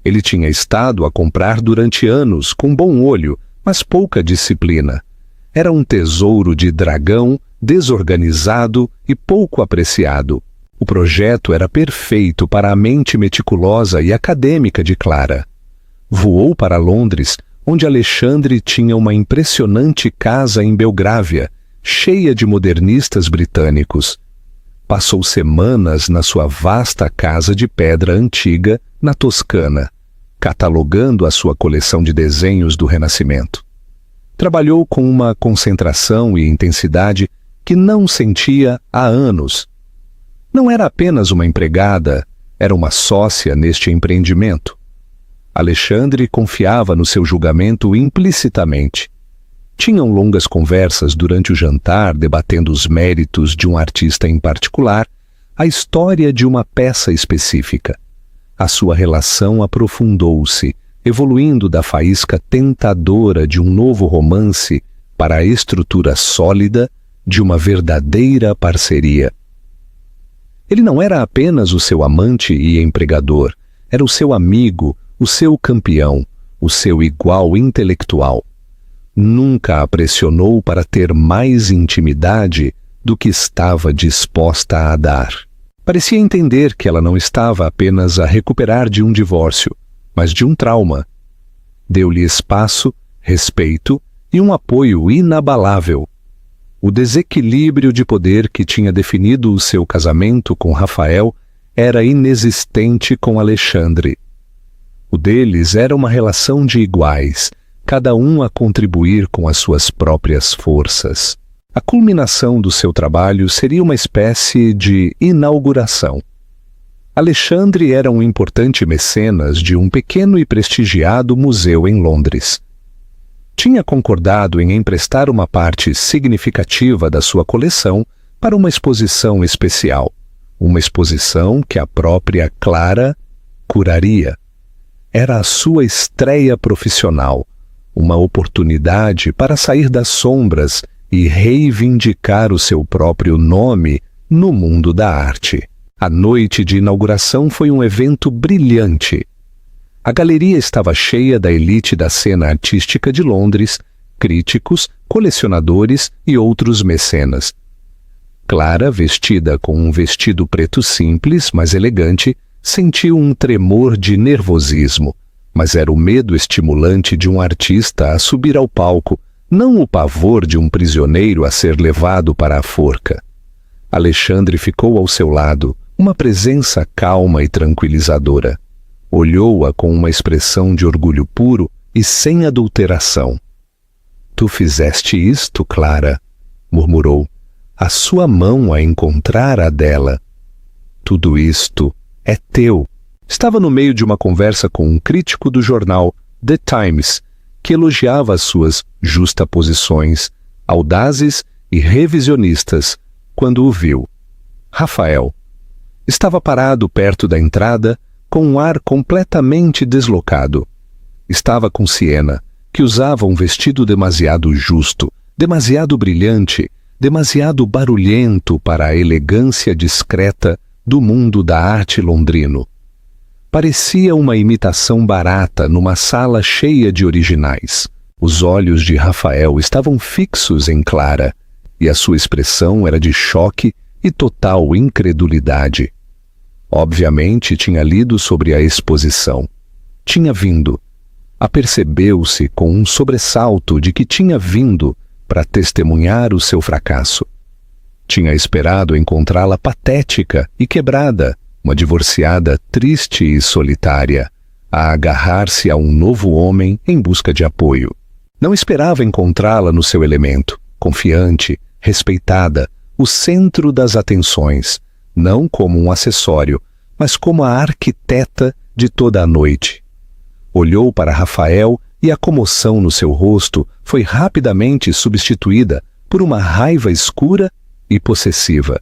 Ele tinha estado a comprar durante anos com bom olho, mas pouca disciplina. Era um tesouro de dragão, desorganizado e pouco apreciado. O projeto era perfeito para a mente meticulosa e acadêmica de Clara. Voou para Londres, onde Alexandre tinha uma impressionante casa em Belgrávia, cheia de modernistas britânicos. Passou semanas na sua vasta casa de pedra antiga, na Toscana, catalogando a sua coleção de desenhos do Renascimento. Trabalhou com uma concentração e intensidade que não sentia há anos. Não era apenas uma empregada, era uma sócia neste empreendimento. Alexandre confiava no seu julgamento implicitamente. Tinham longas conversas durante o jantar debatendo os méritos de um artista em particular, a história de uma peça específica. A sua relação aprofundou-se, evoluindo da faísca tentadora de um novo romance para a estrutura sólida de uma verdadeira parceria. Ele não era apenas o seu amante e empregador, era o seu amigo, o seu campeão, o seu igual intelectual. Nunca a pressionou para ter mais intimidade do que estava disposta a dar. Parecia entender que ela não estava apenas a recuperar de um divórcio, mas de um trauma. Deu-lhe espaço, respeito e um apoio inabalável. O desequilíbrio de poder que tinha definido o seu casamento com Rafael era inexistente com Alexandre. O deles era uma relação de iguais, cada um a contribuir com as suas próprias forças. A culminação do seu trabalho seria uma espécie de inauguração. Alexandre era um importante mecenas de um pequeno e prestigiado museu em Londres. Tinha concordado em emprestar uma parte significativa da sua coleção para uma exposição especial, uma exposição que a própria Clara curaria. Era a sua estreia profissional, uma oportunidade para sair das sombras e reivindicar o seu próprio nome no mundo da arte. A noite de inauguração foi um evento brilhante. A galeria estava cheia da elite da cena artística de Londres, críticos, colecionadores e outros mecenas. Clara, vestida com um vestido preto simples, mas elegante, sentiu um tremor de nervosismo, mas era o medo estimulante de um artista a subir ao palco, não o pavor de um prisioneiro a ser levado para a forca. Alexandre ficou ao seu lado, uma presença calma e tranquilizadora. Olhou-a com uma expressão de orgulho puro e sem adulteração. "Tu fizeste isto, Clara?", murmurou. "A sua mão a encontrar a dela. Tudo isto é teu." Estava no meio de uma conversa com um crítico do jornal The Times, que elogiava as suas justaposições, audazes e revisionistas, quando o viu. Rafael estava parado perto da entrada, com um ar completamente deslocado. Estava com Siena, que usava um vestido demasiado justo, demasiado brilhante, demasiado barulhento para a elegância discreta do mundo da arte londrino. Parecia uma imitação barata numa sala cheia de originais. Os olhos de Rafael estavam fixos em Clara, e a sua expressão era de choque e total incredulidade. Obviamente tinha lido sobre a exposição. Tinha vindo. Apercebeu-se com um sobressalto de que tinha vindo para testemunhar o seu fracasso. Tinha esperado encontrá-la patética e quebrada, uma divorciada triste e solitária, a agarrar-se a um novo homem em busca de apoio. Não esperava encontrá-la no seu elemento, confiante, respeitada, o centro das atenções, não como um acessório, mas como a arquiteta de toda a noite. Olhou para Rafael e a comoção no seu rosto foi rapidamente substituída por uma raiva escura e possessiva.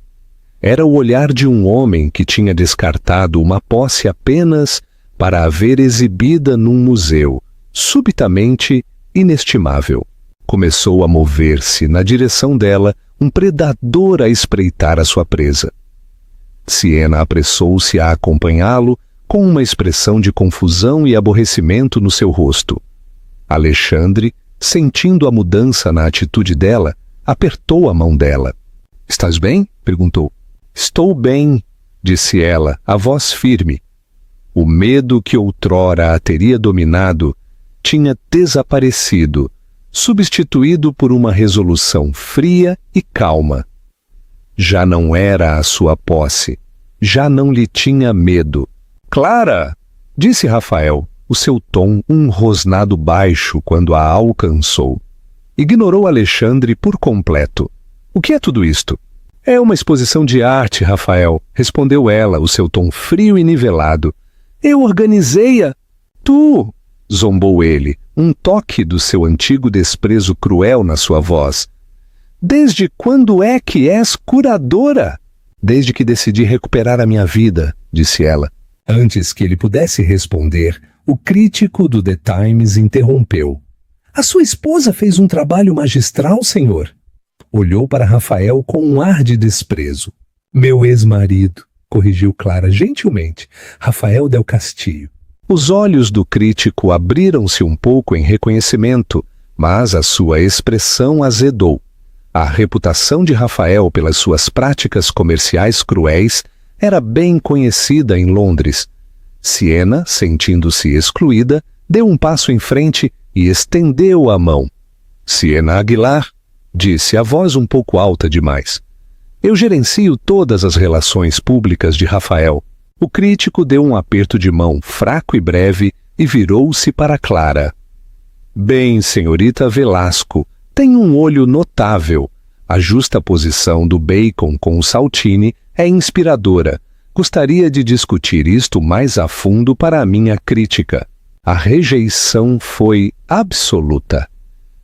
Era o olhar de um homem que tinha descartado uma posse apenas para a ver exibida num museu, subitamente inestimável. Começou a mover-se na direção dela, um predador a espreitar a sua presa. Siena apressou-se a acompanhá-lo com uma expressão de confusão e aborrecimento no seu rosto. Alexandre, sentindo a mudança na atitude dela, apertou a mão dela. "Estás bem?", perguntou. "Estou bem", disse ela, a voz firme. O medo que outrora a teria dominado tinha desaparecido, substituído por uma resolução fria e calma. Já não era a sua posse, já não lhe tinha medo. "Clara!", disse Rafael, o seu tom um rosnado baixo quando a alcançou. Ignorou Alexandre por completo. "O que é tudo isto?" "É uma exposição de arte, Rafael", respondeu ela, o seu tom frio e nivelado. "Eu organizei-a." "Tu!", zombou ele, um toque do seu antigo desprezo cruel na sua voz. "Desde quando é que és curadora?" "Desde que decidi recuperar a minha vida", disse ela. Antes que ele pudesse responder, o crítico do The Times interrompeu. "A sua esposa fez um trabalho magistral, senhor." Olhou para Rafael com um ar de desprezo. "Meu ex-marido", corrigiu Clara gentilmente, "Rafael del Castillo." Os olhos do crítico abriram-se um pouco em reconhecimento, mas a sua expressão azedou. A reputação de Rafael pelas suas práticas comerciais cruéis era bem conhecida em Londres. Siena, sentindo-se excluída, deu um passo em frente e estendeu a mão. "Siena Aguilar", disse a voz um pouco alta demais. "Eu gerencio todas as relações públicas de Rafael. O crítico deu um aperto de mão fraco e breve e virou-se para Clara. Bem, senhorita Velasco, tem um olho notável. A justa posição do bacon com o saltine é inspiradora. Gostaria de discutir isto mais a fundo para a minha crítica. A rejeição foi absoluta.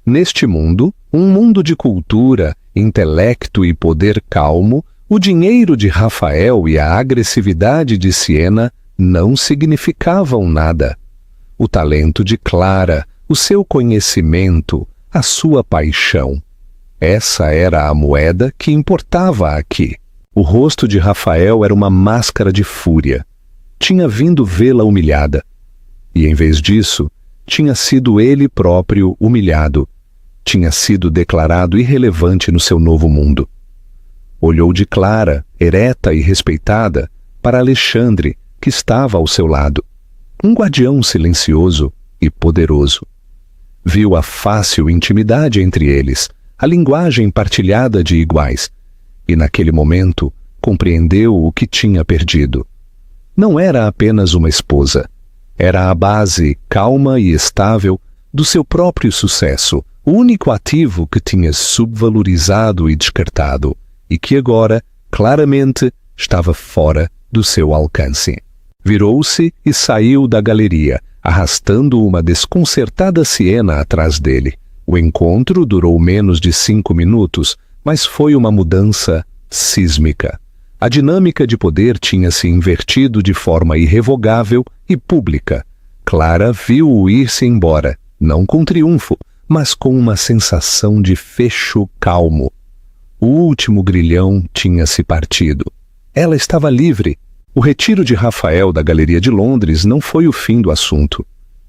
Neste mundo, um mundo de cultura, intelecto e poder calmo, o dinheiro de Rafael e a agressividade de Siena não significavam nada. O talento de Clara, o seu conhecimento, a sua paixão. Essa era a moeda que importava aqui. O rosto de Rafael era uma máscara de fúria. Tinha vindo vê-la humilhada. E, em vez disso, tinha sido ele próprio humilhado. Tinha sido declarado irrelevante no seu novo mundo. Olhou de Clara, ereta e respeitada, para Alexandre, que estava ao seu lado. Um guardião silencioso e poderoso. Viu a fácil intimidade entre eles, a linguagem partilhada de iguais, e naquele momento compreendeu o que tinha perdido. Não era apenas uma esposa, era a base calma e estável do seu próprio sucesso, o único ativo que tinha subvalorizado e descartado, e que agora, claramente, estava fora do seu alcance. Virou-se e saiu da galeria, arrastando uma desconcertada Siena atrás dele. O encontro durou menos de 5 minutos, mas foi uma mudança sísmica. A dinâmica de poder tinha se invertido de forma irrevogável e pública. Clara viu-o ir-se embora, não com triunfo, mas com uma sensação de fecho calmo. O último grilhão tinha se partido. Ela estava livre. O retiro de Rafael da Galeria de Londres não foi o fim do assunto.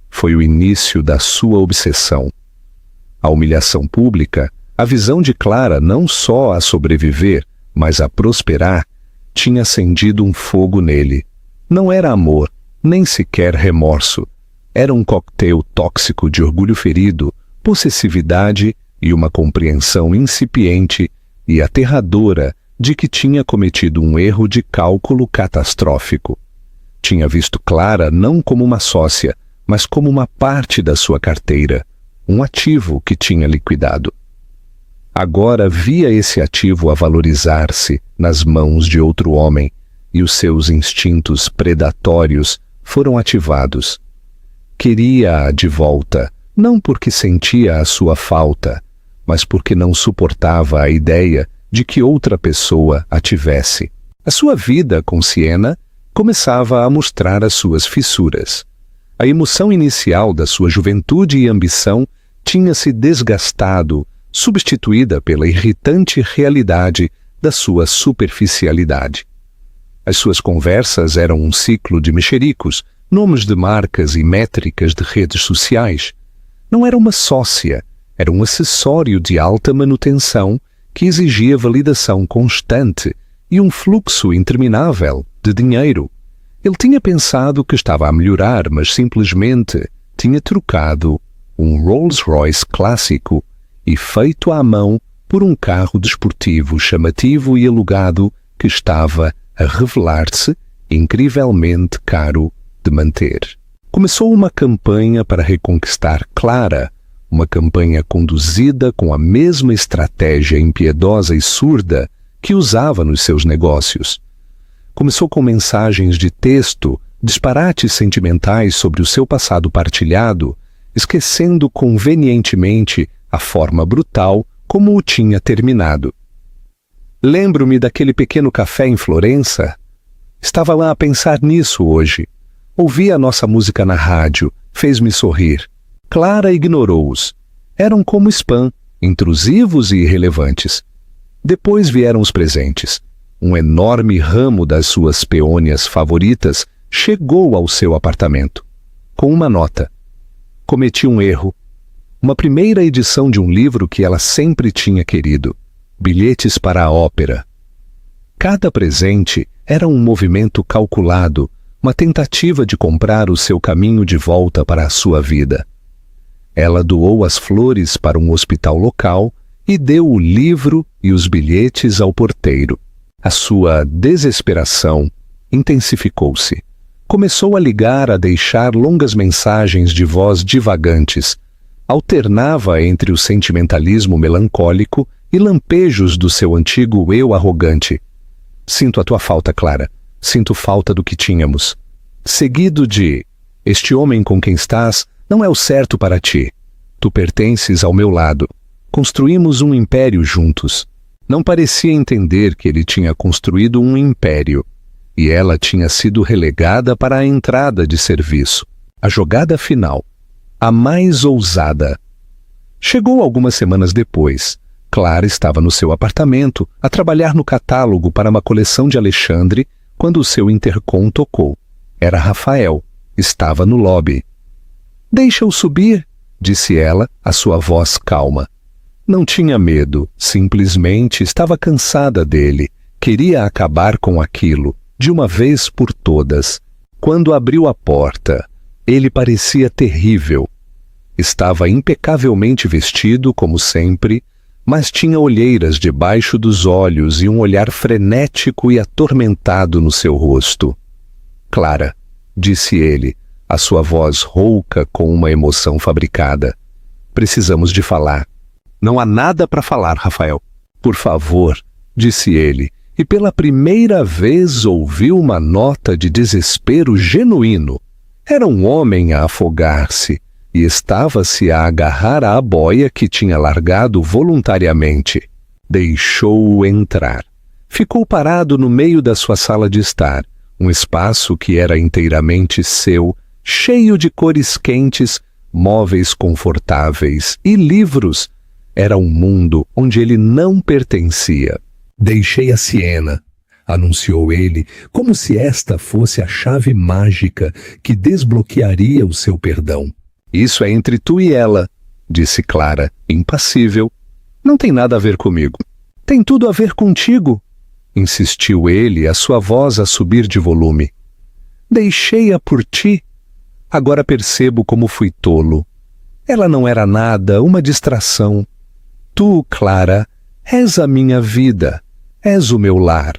Foi o início da sua obsessão. A humilhação pública, a visão de Clara não só a sobreviver, mas a prosperar, tinha acendido um fogo nele. Não era amor, nem sequer remorso. Era um coquetel tóxico de orgulho ferido, possessividade e uma compreensão incipiente e aterradora de que tinha cometido um erro de cálculo catastrófico. Tinha visto Clara não como uma sócia, mas como uma parte da sua carteira, um ativo que tinha liquidado. Agora via esse ativo a valorizar-se nas mãos de outro homem, e os seus instintos predatórios foram ativados. Queria-a de volta, não porque sentia a sua falta, mas porque não suportava a ideia de que outra pessoa a tivesse. A sua vida com Siena começava a mostrar as suas fissuras. A emoção inicial da sua juventude e ambição tinha se desgastado, substituída pela irritante realidade da sua superficialidade. As suas conversas eram um ciclo de mexericos, nomes de marcas e métricas de redes sociais. Não era uma sócia, era um acessório de alta manutenção que exigia validação constante e um fluxo interminável de dinheiro. Ele tinha pensado que estava a melhorar, mas simplesmente tinha trocado um Rolls-Royce clássico e feito à mão por um carro desportivo chamativo e alugado que estava a revelar-se incrivelmente caro de manter. Começou uma campanha para reconquistar Clara, uma campanha conduzida com a mesma estratégia impiedosa e surda que usava nos seus negócios. Começou com mensagens de texto, disparates sentimentais sobre o seu passado partilhado, esquecendo convenientemente a forma brutal como o tinha terminado. Lembro-me daquele pequeno café em Florença. Estava lá a pensar nisso hoje. Ouvi a nossa música na rádio, fez-me sorrir. Clara ignorou-os. Eram como spam, intrusivos e irrelevantes. Depois vieram os presentes. Um enorme ramo das suas peônias favoritas chegou ao seu apartamento, com uma nota. Cometi um erro. Uma primeira edição de um livro que ela sempre tinha querido. Bilhetes para a ópera. Cada presente era um movimento calculado, uma tentativa de comprar o seu caminho de volta para a sua vida. Ela doou as flores para um hospital local e deu o livro e os bilhetes ao porteiro. A sua desesperação intensificou-se. Começou a ligar, a deixar longas mensagens de voz divagantes. Alternava entre o sentimentalismo melancólico e lampejos do seu antigo eu arrogante. Sinto a tua falta, Clara. Sinto falta do que tínhamos. Seguido de: este homem com quem estás não é o certo para ti. Tu pertences ao meu lado. Construímos um império juntos. Não parecia entender que ele tinha construído um império, e ela tinha sido relegada para a entrada de serviço. A jogada final. A mais ousada. Chegou algumas semanas depois. Clara estava no seu apartamento, a trabalhar no catálogo para uma coleção de Alexandre, quando o seu intercom tocou. Era Rafael. Estava no lobby. "Deixa-o subir", disse ela, a sua voz calma. Não tinha medo, simplesmente estava cansada dele. Queria acabar com aquilo, de uma vez por todas. Quando abriu a porta, ele parecia terrível. Estava impecavelmente vestido, como sempre, mas tinha olheiras debaixo dos olhos e um olhar frenético e atormentado no seu rosto. "Clara", disse ele, a sua voz rouca com uma emoção fabricada. "Precisamos de falar." "Não há nada para falar, Rafael." "Por favor", disse ele, e pela primeira vez ouviu uma nota de desespero genuíno. Era um homem a afogar-se, e estava-se a agarrar à boia que tinha largado voluntariamente. Deixou-o entrar. Ficou parado no meio da sua sala de estar, um espaço que era inteiramente seu, cheio de cores quentes, móveis confortáveis e livros. Era um mundo onde ele não pertencia. "Deixei a Siena", anunciou ele, como se esta fosse a chave mágica que desbloquearia o seu perdão. "Isso é entre tu e ela", disse Clara, impassível. "Não tem nada a ver comigo." "Tem tudo a ver contigo", insistiu ele, a sua voz a subir de volume. "Deixei-a por ti. Agora percebo como fui tolo. Ela não era nada, uma distração. Tu, Clara, és a minha vida, és o meu lar."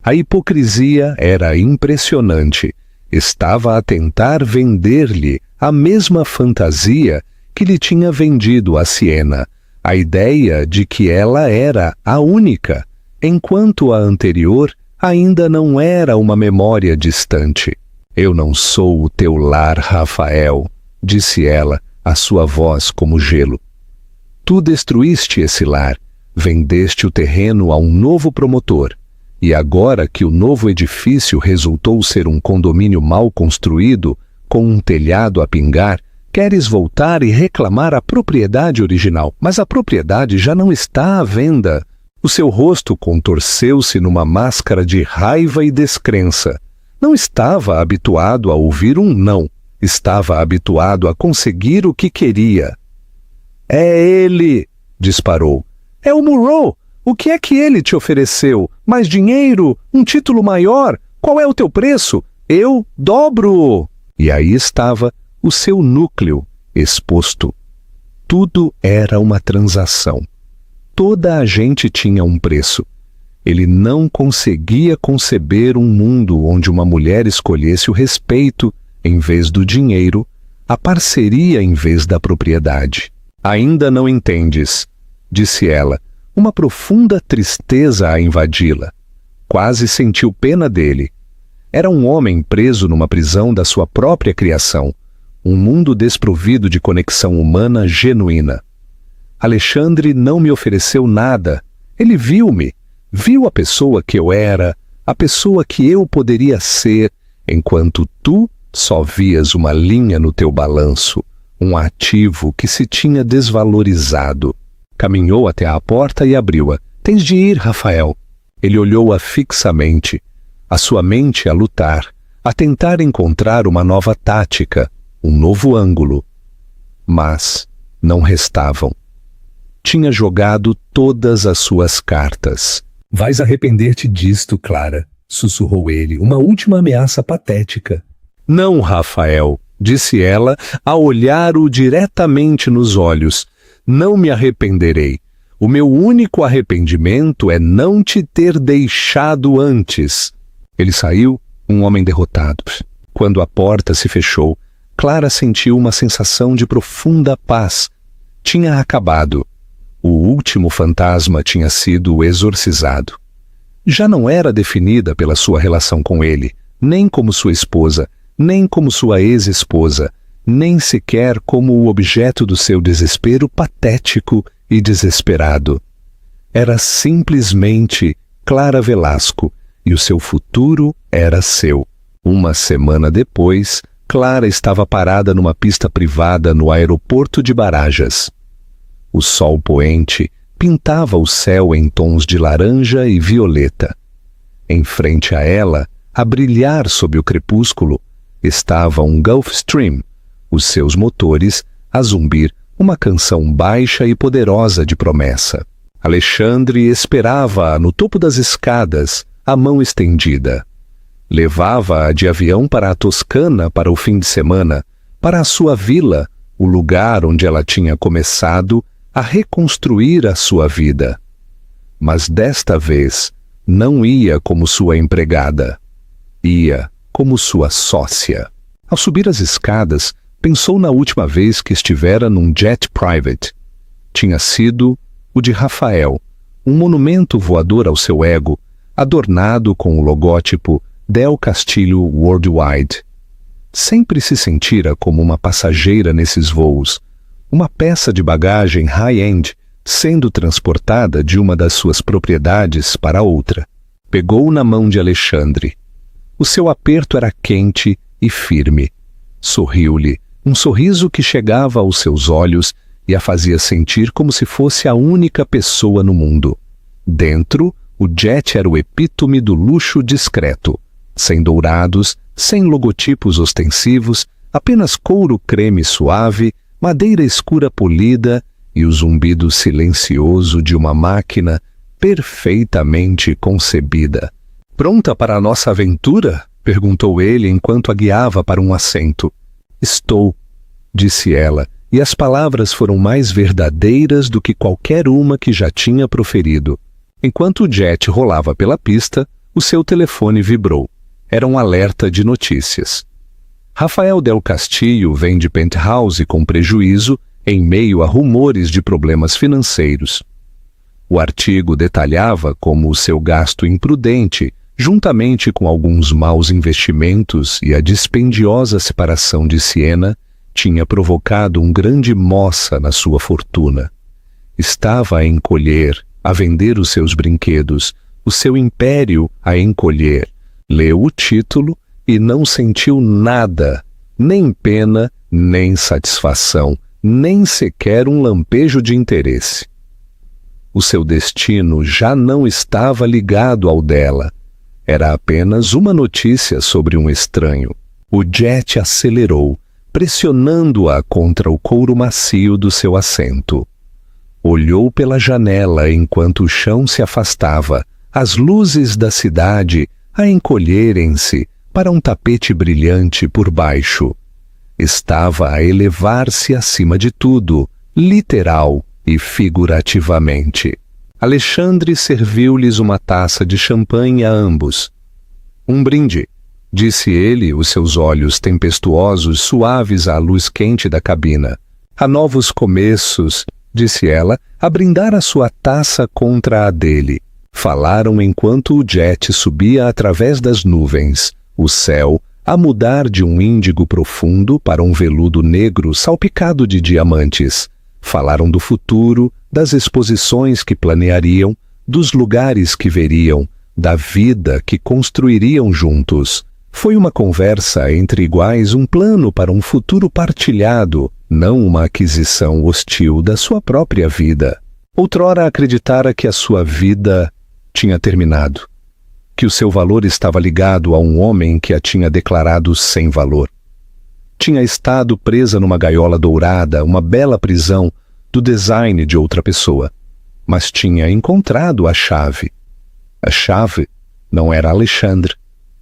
A hipocrisia era impressionante. Estava a tentar vender-lhe a mesma fantasia que lhe tinha vendido a Siena, a ideia de que ela era a única, enquanto a anterior ainda não era uma memória distante. "Eu não sou o teu lar, Rafael", disse ela, a sua voz como gelo. "Tu destruíste esse lar, vendeste o terreno a um novo promotor, e agora que o novo edifício resultou ser um condomínio mal construído, com um telhado a pingar, queres voltar e reclamar a propriedade original, mas a propriedade já não está à venda." O seu rosto contorceu-se numa máscara de raiva e descrença. Não estava habituado a ouvir um não, estava habituado a conseguir o que queria. "É ele", disparou. "É o Monroe. O que é que ele te ofereceu? Mais dinheiro? Um título maior? Qual é o teu preço? Eu dobro." E aí estava o seu núcleo exposto. Tudo era uma transação. Toda a gente tinha um preço. Ele não conseguia conceber um mundo onde uma mulher escolhesse o respeito em vez do dinheiro, a parceria em vez da propriedade. "Ainda não entendes", disse ela, uma profunda tristeza a invadi-la. Quase sentiu pena dele. Era um homem preso numa prisão da sua própria criação, um mundo desprovido de conexão humana genuína. "Alexandre não me ofereceu nada. Ele viu-me, viu a pessoa que eu era, a pessoa que eu poderia ser, enquanto tu só vias uma linha no teu balanço, um ativo que se tinha desvalorizado." Caminhou até à porta e abriu-a. "Tens de ir, Rafael." Ele olhou-a fixamente, a sua mente a lutar, a tentar encontrar uma nova tática, um novo ângulo. Mas não restavam. Tinha jogado todas as suas cartas. "Vais arrepender-te disto, Clara", sussurrou ele, uma última ameaça patética. "Não, Rafael", disse ela, a olhar-o diretamente nos olhos. "Não me arrependerei. O meu único arrependimento é não te ter deixado antes." Ele saiu Um homem derrotado. Quando a porta se fechou, Clara sentiu uma sensação de profunda paz. Tinha acabado. O último fantasma tinha sido exorcizado. Já não era definida pela sua relação com ele, nem como sua esposa, nem como sua ex-esposa, nem sequer como o objeto do seu desespero patético e desesperado. Era simplesmente Clara Velasco, e o seu futuro era seu. Uma semana depois, Clara estava parada numa pista privada no aeroporto de Barajas. O sol poente pintava o céu em tons de laranja e violeta. Em frente a ela, a brilhar sob o crepúsculo, estava um Gulfstream, os seus motores a zumbir uma canção baixa e poderosa de promessa. Alexandre esperava-a no topo das escadas, a mão estendida. Levava-a de avião para a Toscana para o fim de semana, para a sua vila, o lugar onde ela tinha começado a reconstruir a sua vida. Mas desta vez não ia como sua empregada. Ia como sua sócia. Ao subir as escadas, pensou na última vez que estivera num jet private. Tinha sido o de Rafael, um monumento voador ao seu ego, adornado com o logótipo Del Castillo Worldwide. Sempre se sentira como uma passageira nesses voos, uma peça de bagagem high-end sendo transportada de uma das suas propriedades para outra. Pegou na mão de Alexandre. O seu aperto era quente e firme. Sorriu-lhe, um sorriso que chegava aos seus olhos e a fazia sentir como se fosse a única pessoa no mundo. Dentro, o jet era o epítome do luxo discreto, sem dourados, sem logotipos ostensivos, apenas couro creme suave, madeira escura polida e o zumbido silencioso de uma máquina perfeitamente concebida. "Pronta para a nossa aventura?" perguntou ele enquanto a guiava para um assento. "Estou", disse ela, e as palavras foram mais verdadeiras do que qualquer uma que já tinha proferido. Enquanto o jet rolava pela pista, o seu telefone vibrou. Era um alerta de notícias. Rafael Del Castillo vende penthouse com prejuízo em meio a rumores de problemas financeiros. O artigo detalhava como o seu gasto imprudente, juntamente com alguns maus investimentos e a dispendiosa separação de Siena, tinha provocado um grande moça na sua fortuna. Estava a encolher, a vender os seus brinquedos, o seu império a encolher. Leu o título e não sentiu nada, nem pena, nem satisfação, nem sequer um lampejo de interesse. O seu destino já não estava ligado ao dela. Era apenas uma notícia sobre um estranho. O jet acelerou, pressionando-a contra o couro macio do seu assento. Olhou pela janela enquanto o chão se afastava, as luzes da cidade a encolherem-se para um tapete brilhante por baixo. Estava a elevar-se acima de tudo, literal e figurativamente. Alexandre serviu-lhes uma taça de champanhe a ambos. "Um brinde", disse ele, os seus olhos tempestuosos suaves à luz quente da cabina. "Há novos começos", disse ela, a brindar a sua taça contra a dele. Falaram enquanto o jet subia através das nuvens, o céu a mudar de um índigo profundo para um veludo negro salpicado de diamantes. Falaram do futuro, das exposições que planeariam, dos lugares que veriam, da vida que construiriam juntos. Foi uma conversa entre iguais, um plano para um futuro partilhado, não uma aquisição hostil da sua própria vida. Outrora acreditara que a sua vida tinha terminado, que o seu valor estava ligado a um homem que a tinha declarado sem valor. Tinha estado presa numa gaiola dourada, uma bela prisão do design de outra pessoa, mas tinha encontrado a chave. A chave não era Alexandre,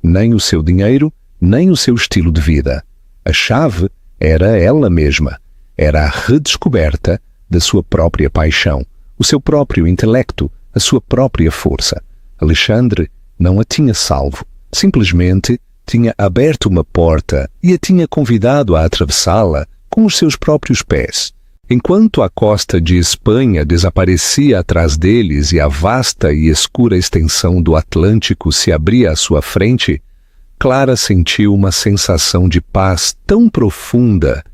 nem o seu dinheiro, nem o seu estilo de vida. A chave era ela mesma, era a redescoberta da sua própria paixão, o seu próprio intelecto, a sua própria força. Alexandre não a tinha salvo, simplesmente tinha aberto uma porta e a tinha convidado a atravessá-la com os seus próprios pés. Enquanto a costa de Espanha desaparecia atrás deles e a vasta e escura extensão do Atlântico se abria à sua frente, Clara sentiu uma sensação de paz tão profunda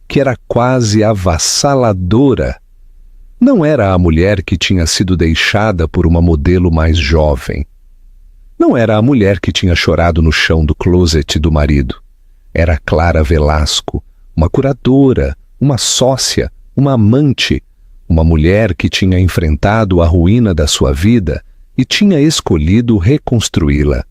que era quase avassaladora. Não era a mulher que tinha sido deixada por uma modelo mais jovem. Não era a mulher que tinha chorado no chão do closet do marido. Era Clara Velasco, uma curadora, uma sócia, uma amante, uma mulher que tinha enfrentado a ruína da sua vida e tinha escolhido reconstruí-la.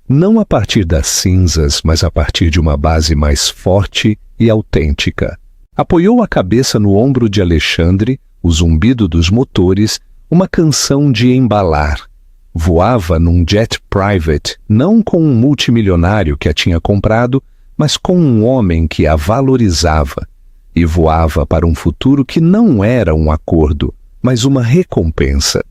Não a partir das cinzas, mas a partir de uma base mais forte e autêntica. Apoiou a cabeça no ombro de Alexandre, o zumbido dos motores, uma canção de embalar. Voava num jet private, não com um multimilionário que a tinha comprado, mas com um homem que a valorizava. E voava para um futuro que não era um acordo, mas uma recompensa.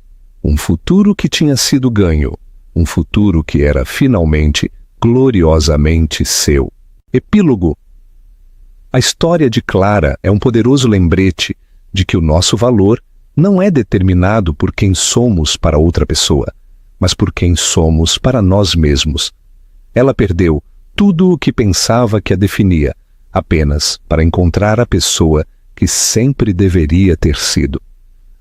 Um futuro que tinha sido ganho. Um futuro que era finalmente, gloriosamente seu. Epílogo. A história de Clara é um poderoso lembrete de que o nosso valor não é determinado por quem somos para outra pessoa, mas por quem somos para nós mesmos. Ela perdeu tudo o que pensava que a definia, apenas para encontrar a pessoa que sempre deveria ter sido.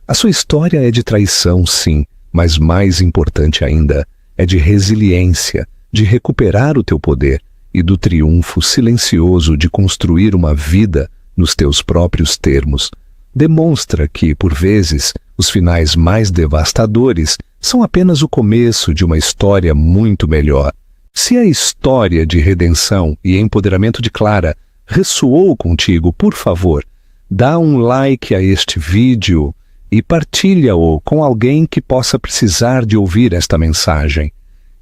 A sua história é de traição, sim, mas mais importante ainda, é de resiliência, de recuperar o teu poder e do triunfo silencioso de construir uma vida nos teus próprios termos. Demonstra que, por vezes, os finais mais devastadores são apenas o começo de uma história muito melhor. Se a história de redenção e empoderamento de Clara ressoou contigo, por favor, dá um like a este vídeo e partilha-o com alguém que possa precisar de ouvir esta mensagem.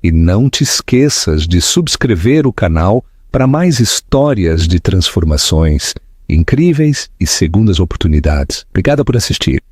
E não te esqueças de subscrever o canal para mais histórias de transformações incríveis e segundas oportunidades. Obrigada por assistir.